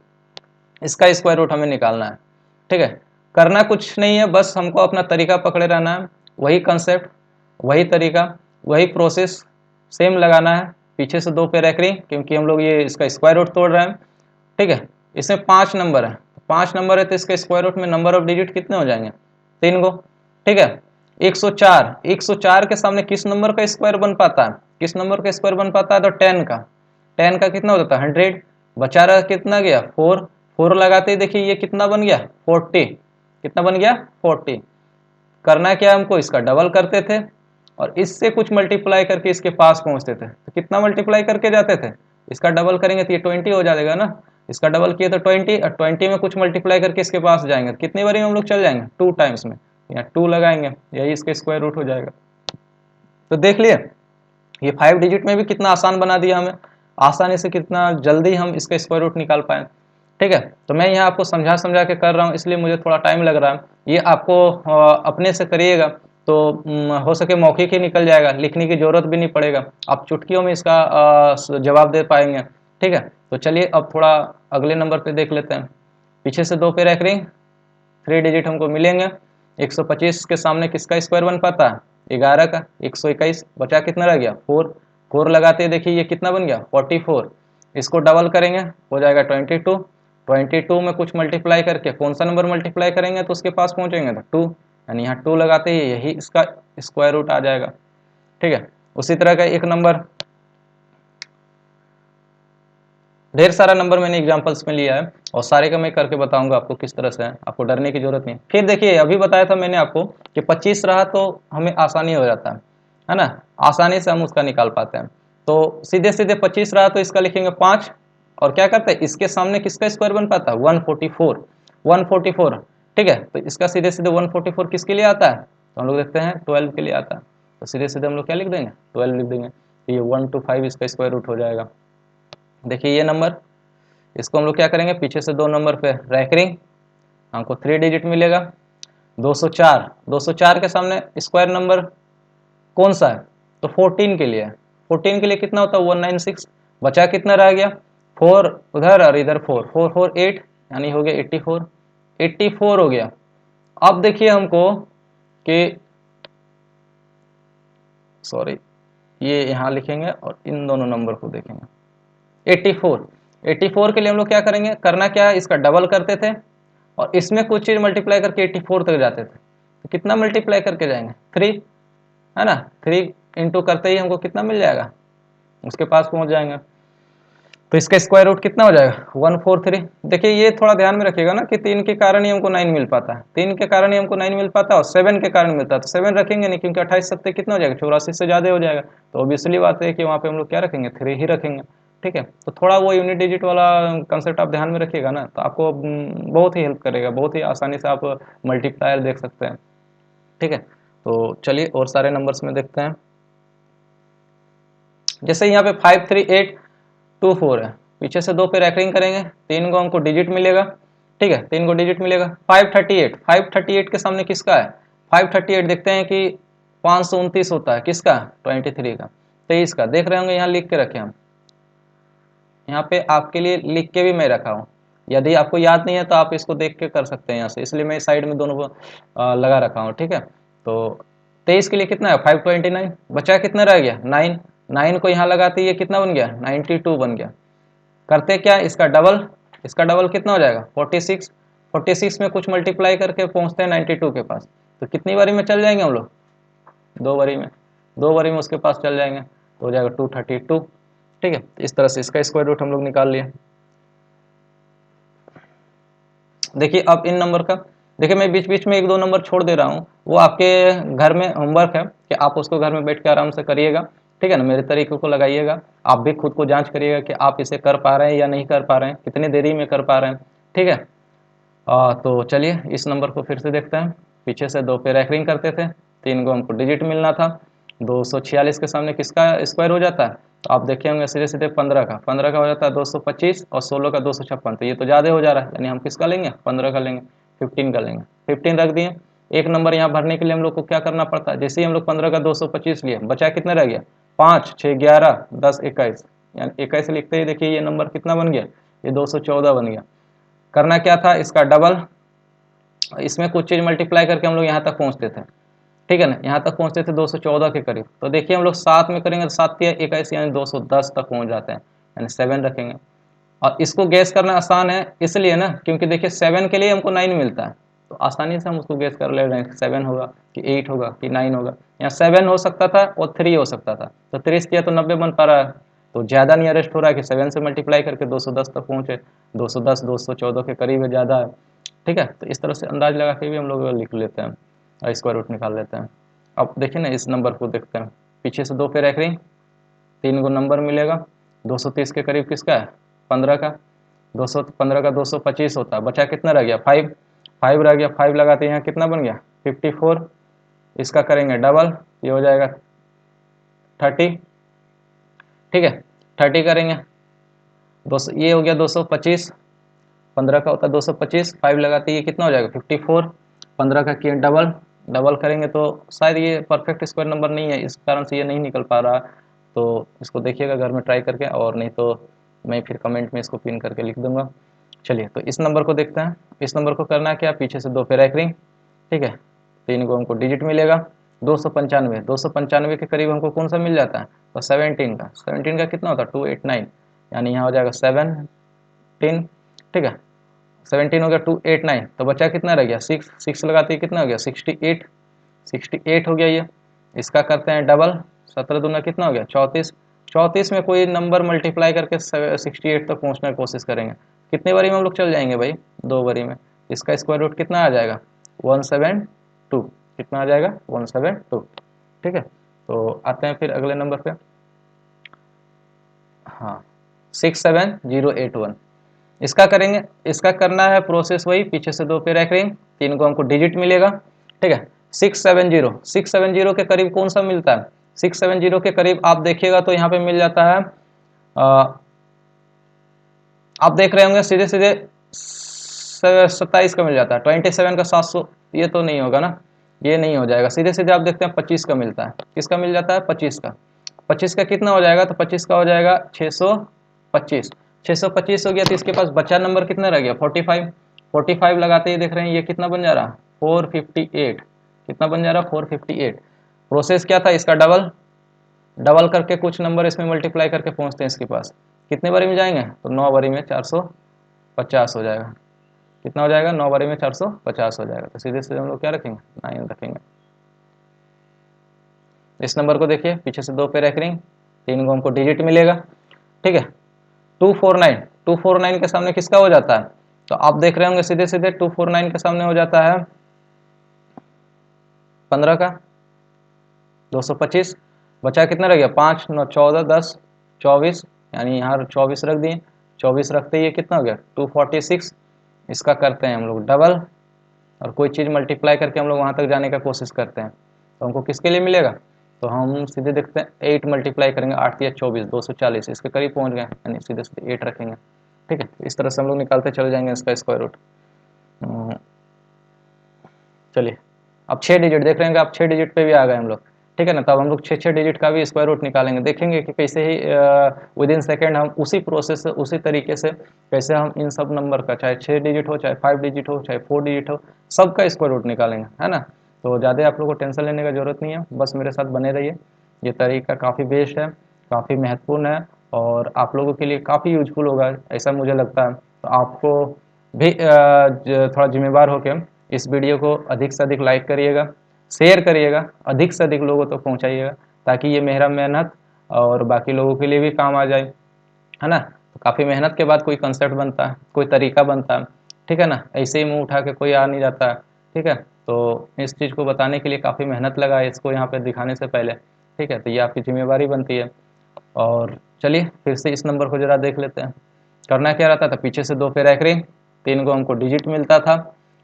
इसका स्क्वायर रूट हमें निकालना है, ठीक है। करना कुछ नहीं है, बस हमको अपना तरीका पकड़े रहना है, वही कंसेप्ट वही तरीका वही प्रोसेस सेम लगाना है। पीछे से 2 पे रैकरिंग, क्योंकि हम लोग ये इसका स्क्वायर रूट तोड़ रहे हैं, ठीक है। इसमें 5 नंबर है, 5 नंबर है तो इसके स्क्वायर रूट में नंबर ऑफ डिजिट कितने हो जाएंगे 3 गो, ठीक है। 104, 104 के सामने किस नंबर का स्क्वायर बन पाता है, किस नंबर का स्क्वायर बन पाता है, तो 10 का, 10 का कितना होता है 100, बचा रहा कितना गया 4, 4 लगाते ही देखिए ये कितना बन गया 40, कितना बन गया 40। करना क्या हमको, इसका डबल करते थे और इससे कुछ मल्टीप्लाई करके इसके पास पहुंचते थे, तो कितना मल्टीप्लाई करके जाते थे, इसका डबल करेंगे तो ये 20 हो जाएगा ना, इसका डबल किए तो 20 और 20 में कुछ मल्टीप्लाई करके इसके पास जाएंगे, कितनी बारी में हम लोग चल जाएंगे 2 टाइम्स में, यहाँ 2 लगाएंगे, यही इसके स्क्वायर रूट हो जाएगा। तो देख लिए ये 5 डिजिट में भी कितना आसान बना दिया हमें, आसानी से कितना जल्दी हम इसका स्क्वायर रूट निकाल पाए। ठीक है, तो मैं यहाँ आपको समझा समझा के कर रहा हूँ इसलिए मुझे थोड़ा टाइम लग रहा है, ये आपको अपने से करिएगा तो हो सके मौखिक ही निकल जाएगा, लिखने की जरूरत भी नहीं पड़ेगा, आप चुटकियों में इसका जवाब दे पाएंगे। ठीक है, तो चलिए अब थोड़ा अगले नंबर पे देख लेते हैं। पीछे से 2 पे रख रही 3 डिजिट हमको मिलेंगे, 125 के सामने किसका स्क्वायर बन पाता है 11 का, 121, बचा कितना रह गया 4, 4 लगाते हैं देखिए ये कितना बन गया 44, इसको डबल करेंगे हो जाएगा 22, 22 में कुछ मल्टीप्लाई करके कौन सा नंबर मल्टीप्लाई करेंगे तो उसके पास पहुंचेंगे तो 2, यानी यहाँ 2 लगाते ही यही इसका स्क्वायर रूट आ जाएगा। ठीक है, उसी तरह का एक नंबर, ढेर सारा नंबर मैंने एग्जांपल्स में लिया है और सारे का मैं करके बताऊंगा आपको किस तरह से है, आपको डरने की जरूरत नहीं। फिर देखिए अभी बताया था मैंने आपको कि 25 रहा तो हमें आसानी हो जाता है ना, आसानी से हम उसका निकाल पाते हैं, तो सीधे सीधे 25 रहा तो इसका लिखेंगे 5 और क्या करते हैं इसके सामने किसका स्क्वायर बन पाता है 144, 144। ठीक है, तो इसका सीधे सीधे 144 किसके लिए आता है, तो हम लोग देखते हैं 12 के लिए आता है, तो सीधे सीधे हम लोग क्या लिख देंगे 12 लिख देंगे, तो ये 1 to 5 इसका स्क्वायर रूट हो जाएगा। देखिए ये नंबर, इसको हम लोग क्या करेंगे पीछे से 2 नंबर पे रैकरिंग, हमको 3 डिजिट मिलेगा 204, 204 के सामने स्क्वायर नंबर कौन सा है, तो 14 के लिए, 14 के लिए कितना होता है 196, बचा कितना रह गया 4 उधर और इधर 4, 4 4 8 यानी हो गया 84, 84 हो गया। अब देखिए हमको कि सॉरी ये यहाँ लिखेंगे और इन दोनों नंबर को देखेंगे 84, 84 के लिए हम लोग क्या करेंगे, करना क्या है इसका डबल करते थे और इसमें कुछ चीज मल्टीप्लाई करके 84 तक जाते थे, तो कितना मल्टीप्लाई करके जाएंगे 3, है ना, 3 इंटू करते ही हमको कितना मिल जाएगा उसके पास पहुंच जाएंगे, तो इसका स्क्वायर रूट कितना हो जाएगा 143। देखिए ये थोड़ा ध्यान में रखिएगा ना कि 3 के कारण ही हमको 9 मिल पाता है, 3 के कारण ही हमको 9 मिल पाता है और 7 के कारण मिलता है, तो 7 रखेंगे नहीं क्योंकि 28 सत्ते कितना हो जाएगा 84 से ज़्यादा हो जाएगा, तो ऑब्वियसली बात है कि वहाँ पे हम लोग क्या रखेंगे 3 ही रखेंगे। ठीक है, तो थोड़ा वो यूनिट डिजिट वाला कंसेप्ट आप ध्यान में रखिएगा ना, तो आपको बहुत ही हेल्प करेगा, बहुत ही आसानी से आप मल्टीप्लायर देख सकते हैं। ठीक है, तो चलिए और सारे नंबर्स में देखते हैं। जैसे यहाँ पे 53824 है, पीछे से 2 पे रैकरिंग करेंगे, 3 को हमको डिजिट मिलेगा। ठीक है, 3 को डिजिट मिलेगा। 538, 538 के सामने किसका है 538, देखते हैं कि 529 होता है किसका 23 का, 23 का, देख रहे होंगे यहाँ लिख के रखे हम, यहाँ पे आपके लिए लिख के भी मैं रखा हूँ, यदि आपको याद नहीं है तो आप इसको देख के कर सकते हैं यहाँ से, इसलिए मैं साइड में दोनों को लगा रखा हूँ। ठीक है, तो 23 के लिए कितना है 529, बचा कितना रह गया 9, 9 को यहाँ लगाते ये कितना बन गया 92 बन गया। करते क्या इसका डबल, इसका डबल कितना हो जाएगा 46, 46 में कुछ मल्टीप्लाई करके पहुँचते हैं 92 के पास, तो कितनी बारी में चल जाएंगे हम लोग 2 बारी में, 2 बारी में उसके पास चल जाएंगे तो हो जाएगा 232। ठीक है, इस तरह से इसका स्क्वायर रूट हम लोग निकाल लिए। देखिए अब इन नंबर का, देखिए मैं बीच बीच में 1-2 नंबर छोड़ दे रहा हूँ, वो आपके घर में होमवर्क है कि आप उसको घर में बैठ के आराम से करिएगा। ठीक है ना, मेरे तरीके को लगाइएगा, आप भी खुद को जांच करिएगा कि आप इसे कर पा रहे हैं या नहीं कर पा रहे हैं, कितनी देरी में कर पा रहे हैं। ठीक है, तो चलिए इस नंबर को फिर से देखते हैं। पीछे से 2 पे रैकरिंग करते थे, 3 को हमको डिजिट मिलना था, 246 के सामने किसका स्क्वायर हो जाता है, तो आप देखे होंगे सीधे सीधे 15 का, 15 का हो जाता है 225 और 16 का 256, तो ये तो ज़्यादा हो जा रहा है, यानी हम किसका लेंगे 15 का लेंगे, 15 का लेंगे, 15 रख दिए। एक नंबर यहाँ भरने के लिए हम लोग को क्या करना पड़ता है, जैसे ही हम लोग 15 का 225 लिए, बचा कितना रह गया 5 6 11 10 21, यानी 21 लिखते ही देखिए ये नंबर कितना बन गया, ये 214 बन गया। करना क्या था इसका डबल, इसमें कुछ चीज़ मल्टीप्लाई करके हम लोग यहाँ तक पहुँचते थे। ठीक है ना, यहाँ तक पहुँचते थे 214 के करीब, तो देखिए हम लोग 7 में करेंगे तो 7 या 21 यानी 210 तक पहुँच जाते हैं, यानी 7 रखेंगे। और इसको गैस करना आसान है इसलिए ना क्योंकि देखिए 7 के लिए हमको 9 मिलता है, तो आसानी से हम उसको गेस कर ले रहे हैं कि 7 होगा कि 8 होगा कि 9 होगा। यहाँ 7 हो सकता था और 3 हो सकता था, तो 30 किया तो 90 बन पा रहा है, तो ज़्यादा नियरेस्ट हो रहा है कि 7 से मल्टीप्लाई करके 210 तक पहुँचे। 210 214 के करीब है, ज़्यादा है। ठीक है, तो इस तरह से अंदाज लगा के भी हम लोग लिख लेते हैं और स्क्वायर रूट निकाल लेते हैं। अब देखिए ना, इस नंबर को देखते हैं, पीछे से 2 पे रख रही, 3 को नंबर मिलेगा। 230 के करीब किसका है? 15 का। 215 का 225 होता है, बचा कितना रह गया? 5 रह गया। 5 लगाते हैं, यहाँ कितना बन गया? 54। इसका करेंगे डबल, ये हो जाएगा 30। ठीक है, 30 करेंगे, ये हो गया 225। 15 का होता है 225, 5 लगाते ये कितना हो जाएगा? 54। 15 का किए डबल, डबल करेंगे तो शायद ये परफेक्ट स्क्वायर नंबर नहीं है, इस कारण से ये नहीं निकल पा रहा, तो इसको देखिएगा घर में ट्राई करके, और नहीं तो मैं फिर कमेंट में इसको पिन करके लिख दूंगा। चलिए, तो इस नंबर को देखते हैं। इस नंबर को करना क्या, पीछे से 2 पे रख रही, ठीक है, 3 को हमको डिजिट मिलेगा। 295 के करीब हमको कौन सा मिल जाता है? तो 17 का कितना होता है? 289, यानी यहाँ हो जाएगा 17। ठीक है, 17 हो गया 289, तो बचा कितना रह गया? 6 लगाते ही कितना हो गया? 68 हो गया ये। इसका करते हैं डबल, 17 दूना कितना हो गया? 34। 34 में कोई नंबर मल्टीप्लाई करके 68 तक पहुंचने की कोशिश करेंगे। कितने बारी में हम लोग चल जाएंगे भाई? 2 बारी में। इसका स्क्वायर रूट कितना आ जाएगा? 172। कितना आ जाएगा? 172। ठीक है, तो आते हैं फिर अगले नंबर पे। हाँ, 67081। इसका करेंगे, इसका करना है प्रोसेस वही, पीछे से 2 पे रख रही, 3 को हमको डिजिट मिलेगा। ठीक है, 670 के करीब कौन सा मिलता है? 670 के करीब आप देखिएगा तो यहाँ पे मिल जाता है, आप देख रहे होंगे सीधे सीधे 27 का मिल जाता है। 27 का 700, ये तो नहीं होगा ना, ये नहीं हो जाएगा। सीधे सीधे आप देखते हैं 25 का मिलता है। किसका मिल जाता है? 25 का। 25 का कितना हो जाएगा? तो 25 का हो जाएगा 625। 625 हो गया, तो इसके पास बचा नंबर कितना रह गया? 45। 45 लगाते ही देख रहे हैं ये कितना बन जा रहा? 458। कितना बन जा रहा? 458। प्रोसेस क्या था इसका? डबल, डबल करके कुछ नंबर इसमें मल्टीप्लाई करके पहुंचते हैं इसके पास। कितने बारी में जाएंगे? तो 9 बारी में 450 हो जाएगा। कितना हो जाएगा? 9 बारी में 450 हो जाएगा। तो सीधे सीधे हम लोग क्या रखेंगे? 9 रखेंगे। इस नंबर को देखिए, पीछे से 2 पे रख रही, 3 को हमको डिजिट मिलेगा। ठीक है, 249 के सामने किसका हो जाता है? तो आप देख रहे होंगे सीधे सीधे 249 के सामने हो जाता है 15 का 225। बचा कितना रह गया? 5 9 14 10 24, यानी यहाँ 24 रख दिए। 24 रखते ही ये कितना हो गया? 246। इसका करते हैं हम लोग डबल, और कोई चीज़ मल्टीप्लाई करके हम लोग वहाँ तक जाने का कोशिश करते हैं, तो हमको किसके लिए मिलेगा? तो हम सीधे देखते हैं 8 मल्टीप्लाई करेंगे, 8 या 24, 240 इसके करीब पहुँच गए, यानी सीधे सीधे 8 रखेंगे। ठीक है, इस तरह से हम लोग निकालते चले जाएंगे इसका स्क्वायर रूट। चलिए, अब 6 डिजिट देख रहे हैं कि आप 6 डिजिट पे भी आ गए हम लोग। ठीक है ना, तब हम लोग 6 डिजिट का भी स्क्वायर रूट निकालेंगे, देखेंगे कि कैसे ही विद इन सेकेंड हम उसी प्रोसेस से, उसी तरीके से कैसे हम इन सब नंबर का, चाहे 6 डिजिट हो, चाहे 5 डिजिट हो, चाहे 4 डिजिट हो, सबका स्क्वायर रूट निकालेंगे, है ना। तो ज़्यादा आप लोगों को टेंशन लेने का ज़रूरत नहीं है, बस मेरे साथ बने रहिए। ये तरीका काफ़ी बेस्ट है, काफ़ी महत्वपूर्ण है, और आप लोगों के लिए काफ़ी यूजफुल होगा, ऐसा मुझे लगता है। तो आपको भी थोड़ा जिम्मेवार होकर इस वीडियो को अधिक से अधिक लाइक करिएगा, शेयर करिएगा, अधिक से अधिक लोगों तक पहुंचाइएगा, ताकि ये मेरा मेहनत और बाकी लोगों के लिए भी काम आ जाए, है ना। तो काफ़ी मेहनत के बाद कोई कंसेप्ट बनता है, कोई तरीका बनता है, ठीक है ना, ऐसे ही मुंह उठा के कोई आ नहीं जाता है। ठीक है, तो इस चीज़ को बताने के लिए काफ़ी मेहनत लगा है इसको यहाँ पे दिखाने से पहले। ठीक है, तो ये आपकी जिम्मेवारी बनती है। और चलिए फिर से इस नंबर को ज़रा देख लेते हैं। करना क्या रहता था? पीछे से 2 पे रख रही, 3 को हमको डिजिट मिलता था।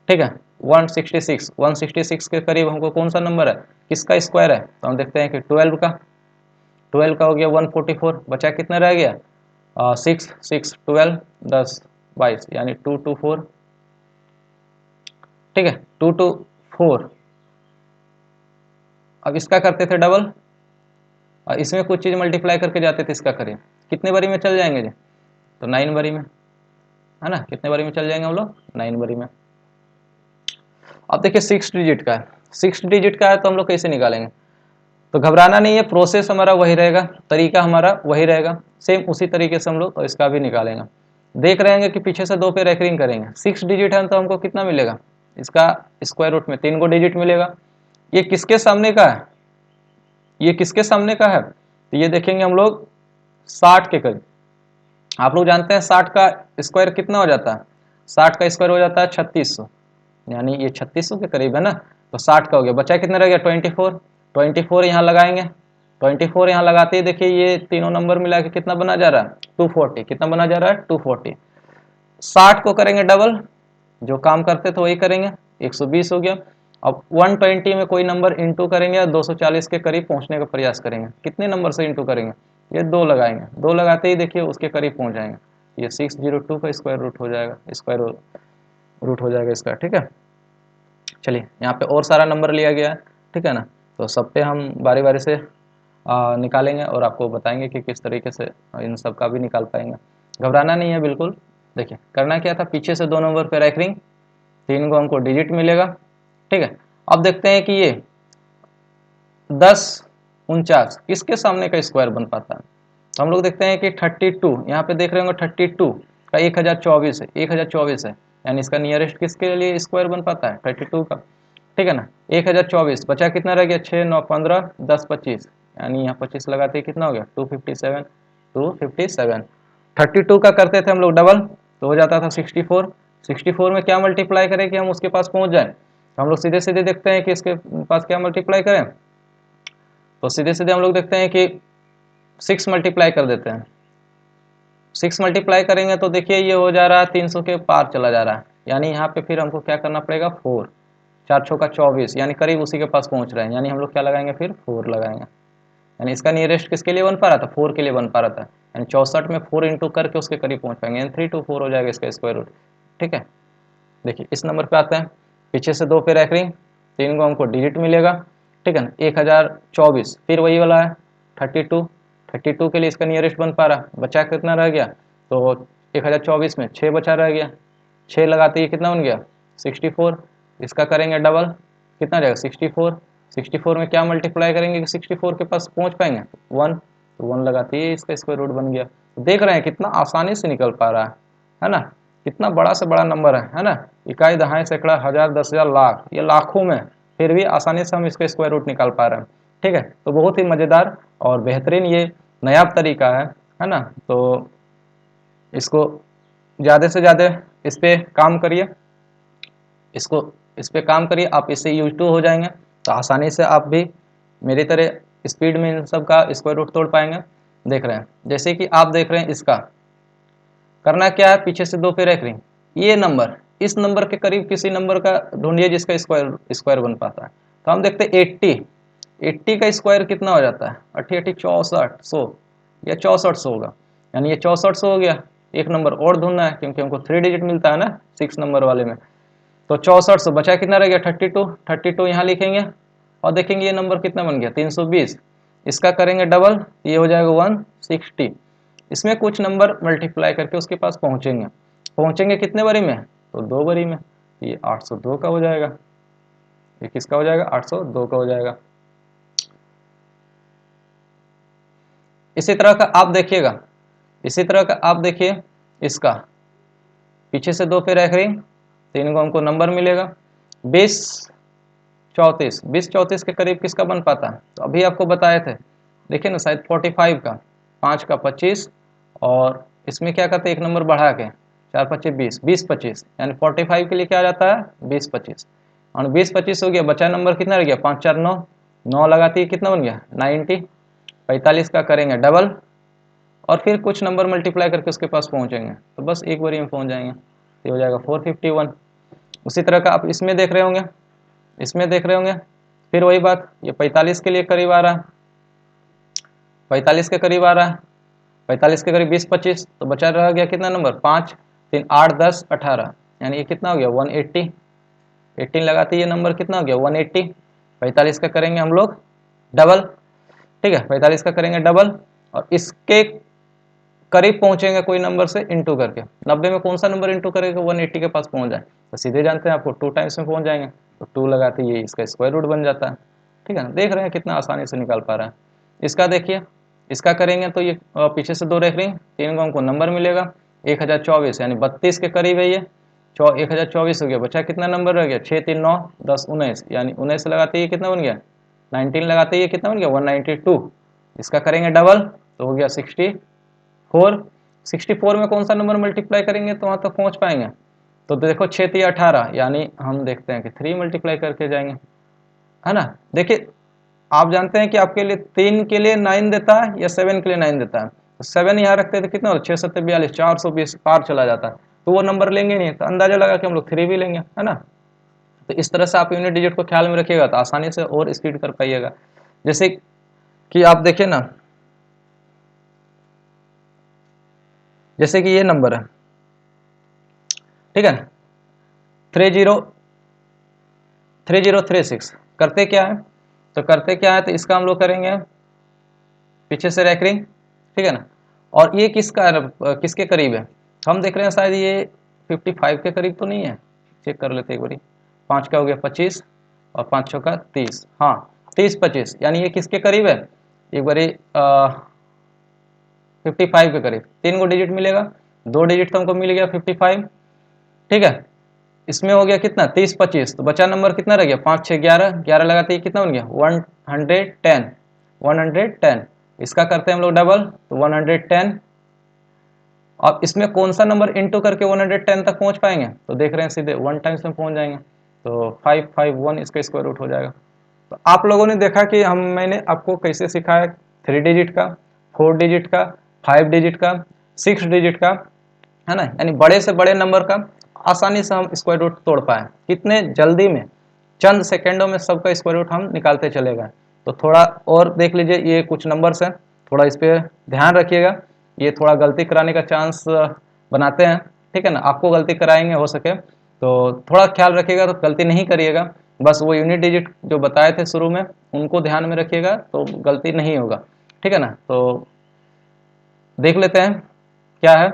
ठीक है, 166 के करीब हमको कौन सा नंबर है, किसका स्क्वायर है? तो हम देखते हैं कि 12 का हो गया 144। बचा कितना रह गया? 6 6 12 10 22, यानी 224। ठीक है, 224। अब इसका करते थे डबल, और इसमें कुछ चीज़ मल्टीप्लाई करके जाते थे, इसका करें कितने बारी में चल जाएंगे जी? तो 9 बारी में, है ना। कितने बारी में चल जाएंगे हम लोग? 9 बारी में। अब देखिए 6 डिजिट का है, 6 डिजिट का है, तो हम लोग कैसे निकालेंगे? तो घबराना नहीं है, प्रोसेस हमारा वही रहेगा, तरीका हमारा वही रहेगा, सेम उसी तरीके से हम लोग इसका भी निकालेंगे। देख रहे हैं कि पीछे से 2 पे रेकरिंग करेंगे, 6 डिजिट है तो हमको कितना मिलेगा? इसका स्क्वायर रूट में 3 को डिजिट मिलेगा। ये किसके सामने का है, ये किसके सामने का है, तो ये देखेंगे हम लोग 60 के करीब। आप लोग जानते हैं 60 का स्क्वायर कितना हो जाता है, 60 का स्क्वायर हो जाता है 3600, यानी ये 3600 के करीब है ना। तो 60 का हो गया, बचा कितना रह गया 24। 24 यहाँ लगाएंगे, 24 यहाँ लगाते ही देखिए ये तीनों नंबर मिला के कितना बना जा रहा है 240। कितना बना जा रहा है 240। 60 को करेंगे डबल, जो काम करते थे वही करेंगे, 120 हो गया। अब 120 में कोई नंबर इंटू करेंगे, 240 के करीब पहुंचने का प्रयास करेंगे। कितने नंबर से इंटू करेंगे, ये 2 लगाएंगे, 2 लगाते ही देखिए उसके करीब पहुंच जाएंगे। ये 602 का स्क्वायर रूट हो जाएगा, स्क्वायर रूट हो जाएगा इसका, ठीक है। चलिए यहाँ पे और सारा नंबर लिया गया है, ठीक है ना। तो सब पे हम बारी बारी से निकालेंगे और आपको बताएंगे कि किस तरीके से इन सब का भी निकाल पाएंगे। घबराना नहीं है बिल्कुल। देखिए करना क्या था, पीछे से 2 नंबर पे रैक रिंग, 3 को हमको डिजिट मिलेगा, ठीक है। अब देखते हैं कि ये 10 49 किसके सामने का स्क्वायर बन पाता है। तो हम लोग देखते हैं कि 32, यहाँ पे देख रहे होंगे 32 का 1024 है, 1024 है, यानी इसका नियरेस्ट किसके लिए स्क्वायर बन पाता है 32 का, ठीक है ना। 1024 बचा कितना रह गया 6 9 15 10 25, यानी यहाँ 25 लगाते ही कितना हो गया 257। 257 32 का करते थे हम लोग डबल, तो हो जाता था 64। 64 में क्या मल्टीप्लाई करें कि हम उसके पास पहुंच जाए, तो हम लोग सीधे सीधे देखते हैं कि इसके पास क्या मल्टीप्लाई करें। तो सीधे सीधे हम लोग देखते हैं कि 6 मल्टीप्लाई कर देते हैं। 6 मल्टीप्लाई करेंगे तो देखिए ये हो जा रहा है 300 के पार चला जा रहा है, यानी यहाँ पे फिर हमको क्या करना पड़ेगा 4, 4 छक्का 24, यानी करीब उसी के पास पहुंच रहे हैं, यानी हम लोग क्या लगाएंगे फिर 4 लगाएंगे। यानी इसका नियरेस्ट किसके लिए बन पा रहा था 4 के लिए बन पा रहा था, यानी 64 में 4 इंटू करके उसके करीब पहुंच पाएंगे, यानी 324 हो जाएगा इसका स्क्वायर रूट, ठीक है। देखिए इस नंबर पे आते हैं, पीछे से 2 पे रैक रिंग, 3 को हमको डिजिट मिलेगा, ठीक है ना। 1024 फिर वही वाला है 32, 32 के लिए इसका नियरेस्ट बन पा रहा, बचा कितना रह गया, तो 1024 में 6 बचा रह गया, 6 लगाते ही कितना बन गया 64। इसका करेंगे डबल, कितना रहेगा 64। 64 में क्या मल्टीप्लाई करेंगे कि 64 के पास पहुंच पाएंगे 1, तो 1 लगाते ही इसका स्क्वायर रूट बन गया। तो देख रहे हैं कितना आसानी से निकल पा रहा है ना, कितना बड़ा से बड़ा नंबर है ना। इकाई दहाई सैकड़ा हज़ार 10,000 लाख, ये लाखों में, फिर भी आसानी से हम इसका स्क्वायर रूट निकाल पा रहे हैं, ठीक है। तो बहुत ही मज़ेदार और बेहतरीन ये नया तरीका है ना। तो इसको ज़्यादा से ज़्यादा इस पर काम करिए, इस पे काम करिए, आप इससे यूज टू हो जाएंगे, तो आसानी से आप भी मेरी तरह स्पीड में इन सब का स्क्वायर रूट तोड़ पाएंगे। देख रहे हैं जैसे कि आप देख रहे हैं, इसका करना क्या है, पीछे से 2 पे रख रही, ये नंबर इस नंबर के करीब किसी नंबर का ढूंढिए जिसका स्क्वायर बन पाता है। तो हम देखते हैं 80 का स्क्वायर कितना हो जाता है 80 6400 या 6400 होगा, यानी ये 6400 हो गया। एक नंबर और ढूंढना है क्योंकि हमको 3 डिजिट मिलता है ना 6 नंबर वाले में। तो 6400 बचा कितना रह गया 32 यहाँ लिखेंगे और देखेंगे ये नंबर कितना बन गया 320। इसका करेंगे डबल, ये हो जाएगा 160। इसमें कुछ नंबर मल्टीप्लाई करके उसके पास पहुंचेंगे कितने बारी में, तो 2 बारी में, ये 802 का हो जाएगा। ये किसका हो जाएगा 802 का हो जाएगा। इसी तरह का आप देखिएगा, इसी तरह का आप देखिए, इसका पीछे से 2 पे रख रही, 3 को हमको नंबर मिलेगा 20 34 के करीब किसका बन पाता है, तो अभी आपको बताए थे, देखिए ना शायद 45 का, 5 का 25, और इसमें क्या करते हैं एक नंबर बढ़ा के 4 25 20 20 25, यानी 45 के लिए क्या आ जाता है 20 25, और 20 25 हो गया, बचा नंबर कितना रह गया 5 4 9, 9 लगाती है कितना बन गया 90। 45 का करेंगे डबल और फिर कुछ नंबर मल्टीप्लाई करके उसके पास पहुंचेंगे, तो बस एक बारी में पहुंच जाएंगे, ये हो जाएगा 451। उसी तरह का आप इसमें देख रहे होंगे, इसमें देख रहे होंगे, फिर वही बात, ये 45 के लिए करीब आ रहा है, 45 के करीब आ रहा है, 45 के करीब 20 25, तो बचा रह गया कितना नंबर 5 3 8 10 18, यानी ये कितना हो गया 180। 18 लगाते ये नंबर कितना हो गया 180। 45 का करेंगे हम लोग डबल, ठीक है, 45 का करेंगे डबल और इसके करीब पहुंचेंगे कोई नंबर से इंटू करके। 90 में कौन सा नंबर इंटू करेगा 180 के पास पहुंच जाए, तो सीधे जानते हैं आपको 2 टाइम्स में पहुंच जाएंगे, तो 2 लगाते ये इसका स्क्वायर रूट बन जाता है, ठीक है ना। देख रहे हैं कितना आसानी से निकाल पा रहा है। इसका देखिए, इसका करेंगे तो ये पीछे से 2 रख रही, 3 को हमको नंबर मिलेगा 1024, यानी 32 के करीब है ये, 1024 हो गया, बचा कितना नंबर रह गया, 6 3 9 10 19, यानी 19 से लगाते ही कितना बन गया, 19 लगाते ही कितना बन गया 192। इसका करेंगे डबल तो हो गया 64। 64 में कौन सा नंबर मल्टीप्लाई करेंगे तो वहाँ तक पहुँच पाएंगे, तो देखो 6 3 18, यानी हम देखते हैं कि 3 मल्टीप्लाई करके जाएंगे, है ना। देखिए आप जानते हैं कि आपके लिए 3 के लिए 9 देता है या 7 के लिए 9 देता है, तो 7 यहाँ रखते हैं तो कितना होता है, 6 7 42, 420 पार चला जाता है, तो वो नंबर लेंगे नहीं, तो अंदाजा लगा कि हम लोग 3 भी लेंगे, है ना। तो इस तरह से आप यूनिट डिजिट को ख्याल में रखिएगा तो आसानी से और स्पीड कर पाइएगा। जैसे कि आप देखिए ना, जैसे कि ये नंबर है, ठीक है, 3036, करते क्या है, तो करते क्या है, तो इसका हम लोग करेंगे पीछे से रैकरिंग, ठीक है ना। और ये किसके करीब है, हम देख रहे हैं शायद ये 55 के करीब तो नहीं है, चेक कर लेते एक बारी। 5 का हो गया 25 और 5 6 का 30, हाँ 30 25, यानी ये किसके करीब है, एक बारी 55 के करीब। 3 को डिजिट मिलेगा, 2 डिजिट तो हमको मिल गया 55, ठीक है। इसमें हो गया कितना 30 25, तो बचा नंबर कितना रह गया 5 6 11, 11 लगाते ही कितना बन गया 110, 110। इसका करते हैं हम लोग डबल तो 110। अब इसमें कौन सा नंबर इंटू करके 110 तक पहुंच पाएंगे, तो देख रहे हैं सीधे 1 टाइम्स में पहुंच जाएंगे, तो 551 इसका स्क्वायर रूट हो जाएगा। तो आप लोगों ने देखा कि मैंने आपको कैसे सिखाया, 3 डिजिट का, 4 डिजिट का, 5 डिजिट का, 6 डिजिट का, है ना, यानी बड़े से बड़े नंबर का आसानी से हम स्क्वायर रूट तोड़ पाए, कितने जल्दी में, चंद सेकेंडों में सबका स्क्वायर रूट हम निकालते चले गए। तो थोड़ा और देख लीजिए, ये कुछ नंबर्स हैं, थोड़ा इस पर ध्यान रखिएगा, ये थोड़ा गलती कराने का चांस बनाते हैं, ठीक है ना, आपको गलती कराएंगे हो सके तो थोड़ा ख्याल रखिएगा, तो गलती नहीं करिएगा, बस वो यूनिट डिजिट जो बताए थे शुरू में उनको ध्यान में रखिएगा तो गलती नहीं होगा, ठीक है ना। तो देख लेते हैं क्या है,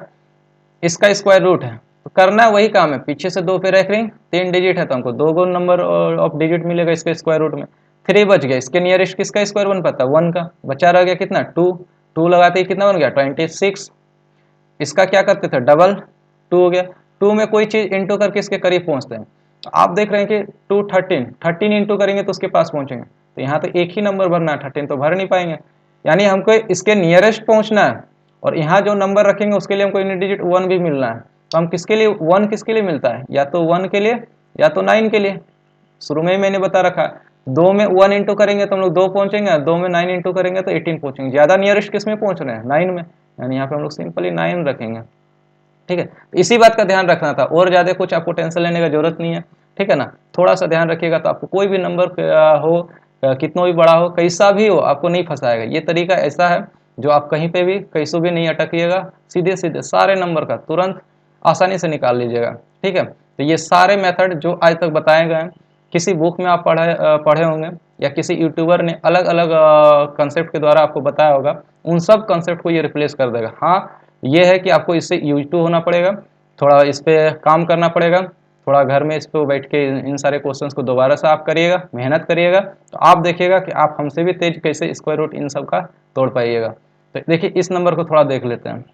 इसका स्क्वायर रूट है, तो करना वही काम है, पीछे से 2 पे रख रही, 3 डिजिट है तो हमको 2 गो नंबर ऑफ डिजिट मिलेगा इसके स्क्वायर रूट में। 3 बच गया, इसके नियरेस्ट किसका स्क्वायर बन पाता है 1 का, बचा रह गया कितना 2, 2 लगाते ही कितना बन गया 26। इसका क्या करते थे डबल, 2 हो गया, 2 में कोई चीज इंटू करके इसके करीब पहुंचते हैं, तो आप देख रहे हैं कि 2 13 इंटू करेंगे तो उसके पास पहुंचेंगे, तो यहाँ तो एक ही नंबर भरना है, 13 तो भर नहीं पाएंगे, यानी हमको इसके नियरेस्ट पहुंचना है, और यहाँ जो नंबर रखेंगे उसके लिए हमको यूनिट डिजिट 1 भी मिलना है, तो हम किसके लिए 1 किसके लिए मिलता है, या तो 1 के लिए या तो 9 के लिए, शुरू में ही मैंने बता रखा है। 2 में 1 इंटू करेंगे तो हम लोग 2 पहुंचेंगे, 2 में 9 इंटू करेंगे तो 18 पहुंचेंगे, ज्यादा नियरेस्ट किस में पहुंच रहे हैं 9 में, यानी यहाँ पे हम लोग सिंपली 9 रखेंगे, ठीक है। तो इसी बात का ध्यान रखना था, और ज्यादा कुछ आपको टेंशन लेने का जरूरत नहीं है, ठीक है ना। थोड़ा सा ध्यान रखिएगा तो आपको कोई भी नंबर हो, कितना भी बड़ा हो, कैसा भी हो, आपको नहीं फंसाएगा। ये तरीका ऐसा है जो आप कहीं पे भी कैसों भी नहीं अटकिएगा, सीधे सीधे सारे नंबर का तुरंत आसानी से निकाल लीजिएगा, ठीक है। तो ये सारे मेथड जो आज तक बताए गए हैं, किसी बुक में आप पढ़े होंगे या किसी यूट्यूबर ने अलग अलग कंसेप्ट के द्वारा आपको बताया होगा, उन सब कंसेप्ट को ये रिप्लेस कर देगा। हाँ ये है कि आपको इससे यूज टू होना पड़ेगा, थोड़ा इस पर काम करना पड़ेगा, थोड़ा घर में इस पर बैठ के इन सारे क्वेश्चंस को दोबारा से आप करिएगा, मेहनत करिएगा, तो आप देखिएगा कि आप हमसे भी तेज कैसे स्क्वायर रूट इन सब का तोड़ पाइएगा। तो देखिए इस नंबर को थोड़ा देख लेते हैं,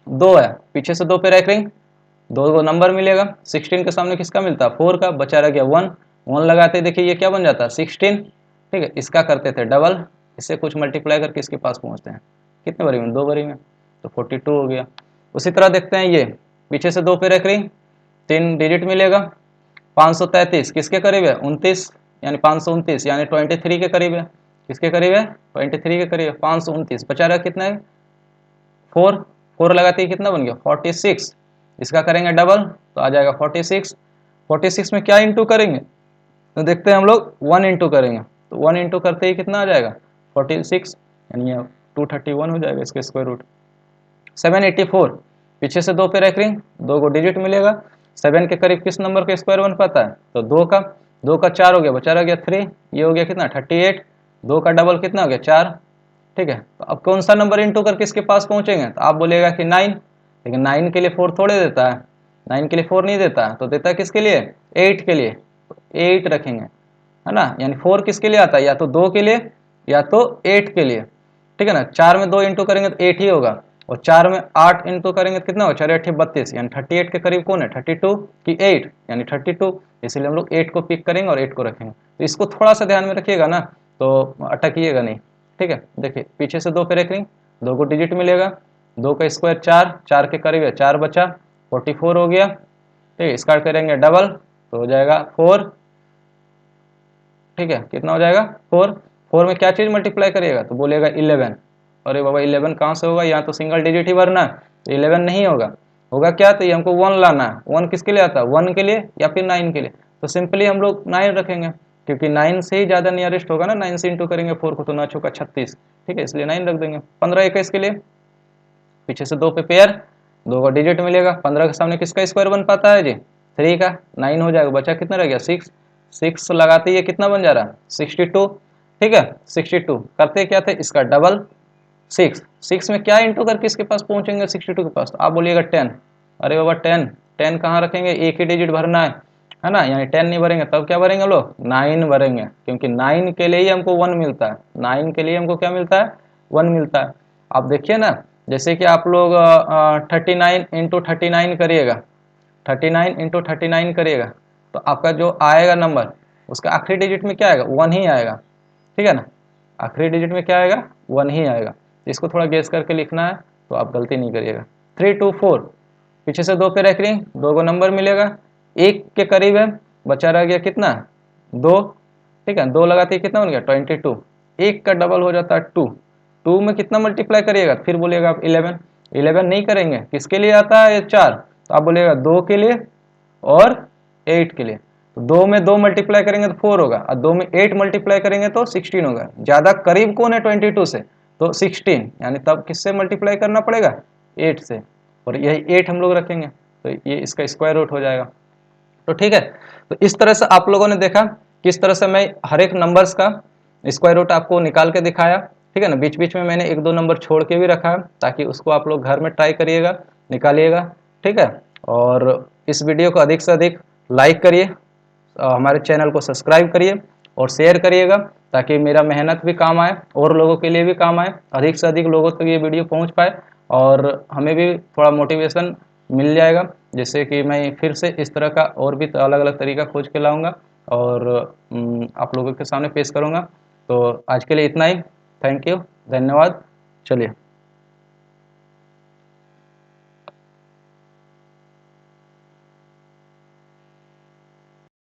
2 है, पीछे से 2 पे रख रही, 2 को नंबर मिलेगा, 16 के सामने किसका मिलता है 4 का, बचा रह गया 1, 1 लगाते देखिए ये क्या बन जाता है 16, ठीक है। इसका करते थे डबल, इससे कुछ मल्टीप्लाई करके इसके पास पहुंचते हैं, कितने बारी में 2 बारी में, तो 42 हो गया। उसी तरह देखते हैं ये पीछे से 2 पे रख रही, 3 डिजिट मिलेगा, 533 किसके करीब है 29, यानी 529, यानी 23 के करीब है, किसके करीब है 23 के करीब है, 529 बचा रहा कितना है 4, 4 लगाते ही कितना बन गया 46, इसका करेंगे डबल तो आ जाएगा 46, 46 में क्या इंटू करेंगे, तो देखते हैं हम लोग 1 इंटू करेंगे, तो 1 इंटू करते ही कितना आ जाएगा 46, यानी 231 हो जाएगा इसके स्क्वायर रूट। 784 पीछे से 2 पे रख रही, 2 को डिजिट मिलेगा, 7 के करीब किस नंबर का स्क्वायर बन पाता है, तो 2 का 4 हो गया, बचा रह गया 3, ये हो गया कितना 38, 2 का डबल कितना हो गया 4, ठीक है। तो अब कौन सा नंबर इंटू करके इसके पास पहुंचेंगे, तो आप बोलेगा कि 9, लेकिन 9 के लिए 4 थोड़े देता है, 9 के लिए 4 नहीं देता है, तो देता है किसके लिए 8 के लिए, तो 8 रखेंगे, है ना, यानी 4 किसके लिए आता है, या तो 2 के लिए या तो 8 के लिए, ठीक है ना। 4 में 2 इंटू करेंगे तो 8 ही होगा, और 4 में 8 इंटू करेंगे तो कितना होगा, 4 8 32, यानी 38 के करीब कौन है, 32 की 8, यानी 32, इसलिए हम लोग 8 को पिक करेंगे और 8 को रखेंगे। तो इसको थोड़ा सा ध्यान में रखिएगा ना, तो अटकिएगा नहीं, ठीक है। देखिए पीछे से 2 पे रखेंगे, 2 को डिजिट मिलेगा, 2 का स्क्वायर 4, 4 के करीब है, 4 बचा, 44 हो गया, ठीक है। इसका करेंगे डबल तो हो जाएगा 4, ठीक है। कितना हो जाएगा 4, 4 में क्या चीज़ मल्टीप्लाई करिएगा, तो बोलेगा 11। अरे बाबा 11 कहाँ से होगा, यहाँ तो सिंगल डिजिट ही भरना है, तो 11 नहीं होगा, होगा क्या, तो ये हमको 1 लाना है। 1 किसके लिए आता है, 1 के लिए या फिर 9 के लिए, तो सिंपली हम लोग 9 रखेंगे, क्योंकि 9 से ही ज़्यादा नियरेस्ट होगा ना, 9 से इंटू करेंगे 4 को तो 9 चौका 36, ठीक है, इसलिए 9 रख देंगे। 15 21 के लिए पीछे से 2 पे पेयर, 2 का डिजिट मिलेगा, 15 के सामने किसका स्क्वायर बन पाता है जी, 3 का, 9 हो जाएगा, बचा कितना रह गया 6, 6 लगाते ही कितना बन जा रहा है 62, ठीक है। 62 करते क्या थे, इसका डबल 6, 6 में क्या इंटू करके इसके पास पहुंचेंगे 62 के पास, तो आप बोलिएगा 10। अरे बाबा 10, 10 कहाँ रखेंगे, एक ही डिजिट भरना है ना, यानी 10 नहीं भरेंगे, तब क्या भरेंगे लोग, 9 भरेंगे, क्योंकि 9 के लिए ही हमको 1 मिलता है, 9 के लिए हमको क्या मिलता है, 1 मिलता है। आप देखिए ना, जैसे कि आप लोग 39 इंटू 39 करिएगा, 39 इंटू 39 करिएगा, तो आपका जो आएगा नंबर, उसका आखिरी डिजिट में क्या आएगा, 1 ही आएगा, ठीक है ना, आखिरी डिजिट में क्या आएगा, 1 ही आएगा। इसको थोड़ा गेस करके लिखना है, तो आप गलती नहीं करिएगा। 3 2 4, पीछे से 2 पे रख रही, 2 को नंबर मिलेगा, 1 के करीब है, बचा रह गया कितना, 2, ठीक है, 2 लगाते ही कितना बन गया 22, 1 का डबल हो जाता है 2, 2 में कितना मल्टीप्लाई करिएगा, फिर बोलिएगा आप 11, 11 नहीं करेंगे, किसके लिए आता है ये 4, तो आप बोलिएगा 2 के लिए और 8 के लिए, तो 2 में 2 मल्टीप्लाई करेंगे तो 4 होगा, और 2 में 8 मल्टीप्लाई करेंगे तो 16 होगा। ज़्यादा करीब कौन है 22 से, तो 16, यानी तब किससे मल्टीप्लाई करना पड़ेगा, 8 से, और यही 8 हम लोग रखेंगे, तो ये इसका स्क्वायर रूट हो जाएगा। तो ठीक है, तो इस तरह से आप लोगों ने देखा किस तरह से मैं हर एक नंबर्स का स्क्वायर रूट आपको निकाल के दिखाया, ठीक है ना। बीच बीच में मैंने 1 2 नंबर छोड़ के भी रखा है, ताकि उसको आप लोग घर में ट्राई करिएगा, निकालिएगा, ठीक है। और इस वीडियो को अधिक से अधिक लाइक करिए, हमारे चैनल को सब्सक्राइब करिए और शेयर करिएगा, ताकि मेरा मेहनत भी काम आए और लोगों के लिए भी काम आए, अधिक से अधिक लोगों तक ये वीडियो पहुंच पाए, और हमें भी थोड़ा मोटिवेशन मिल जाएगा, जिससे कि मैं फिर से इस तरह का और भी अलग अलग तरीका खोज के लाऊंगा और आप लोगों के सामने पेश करूंगा। तो आज के लिए इतना ही, थैंक यू, धन्यवाद, चलिए।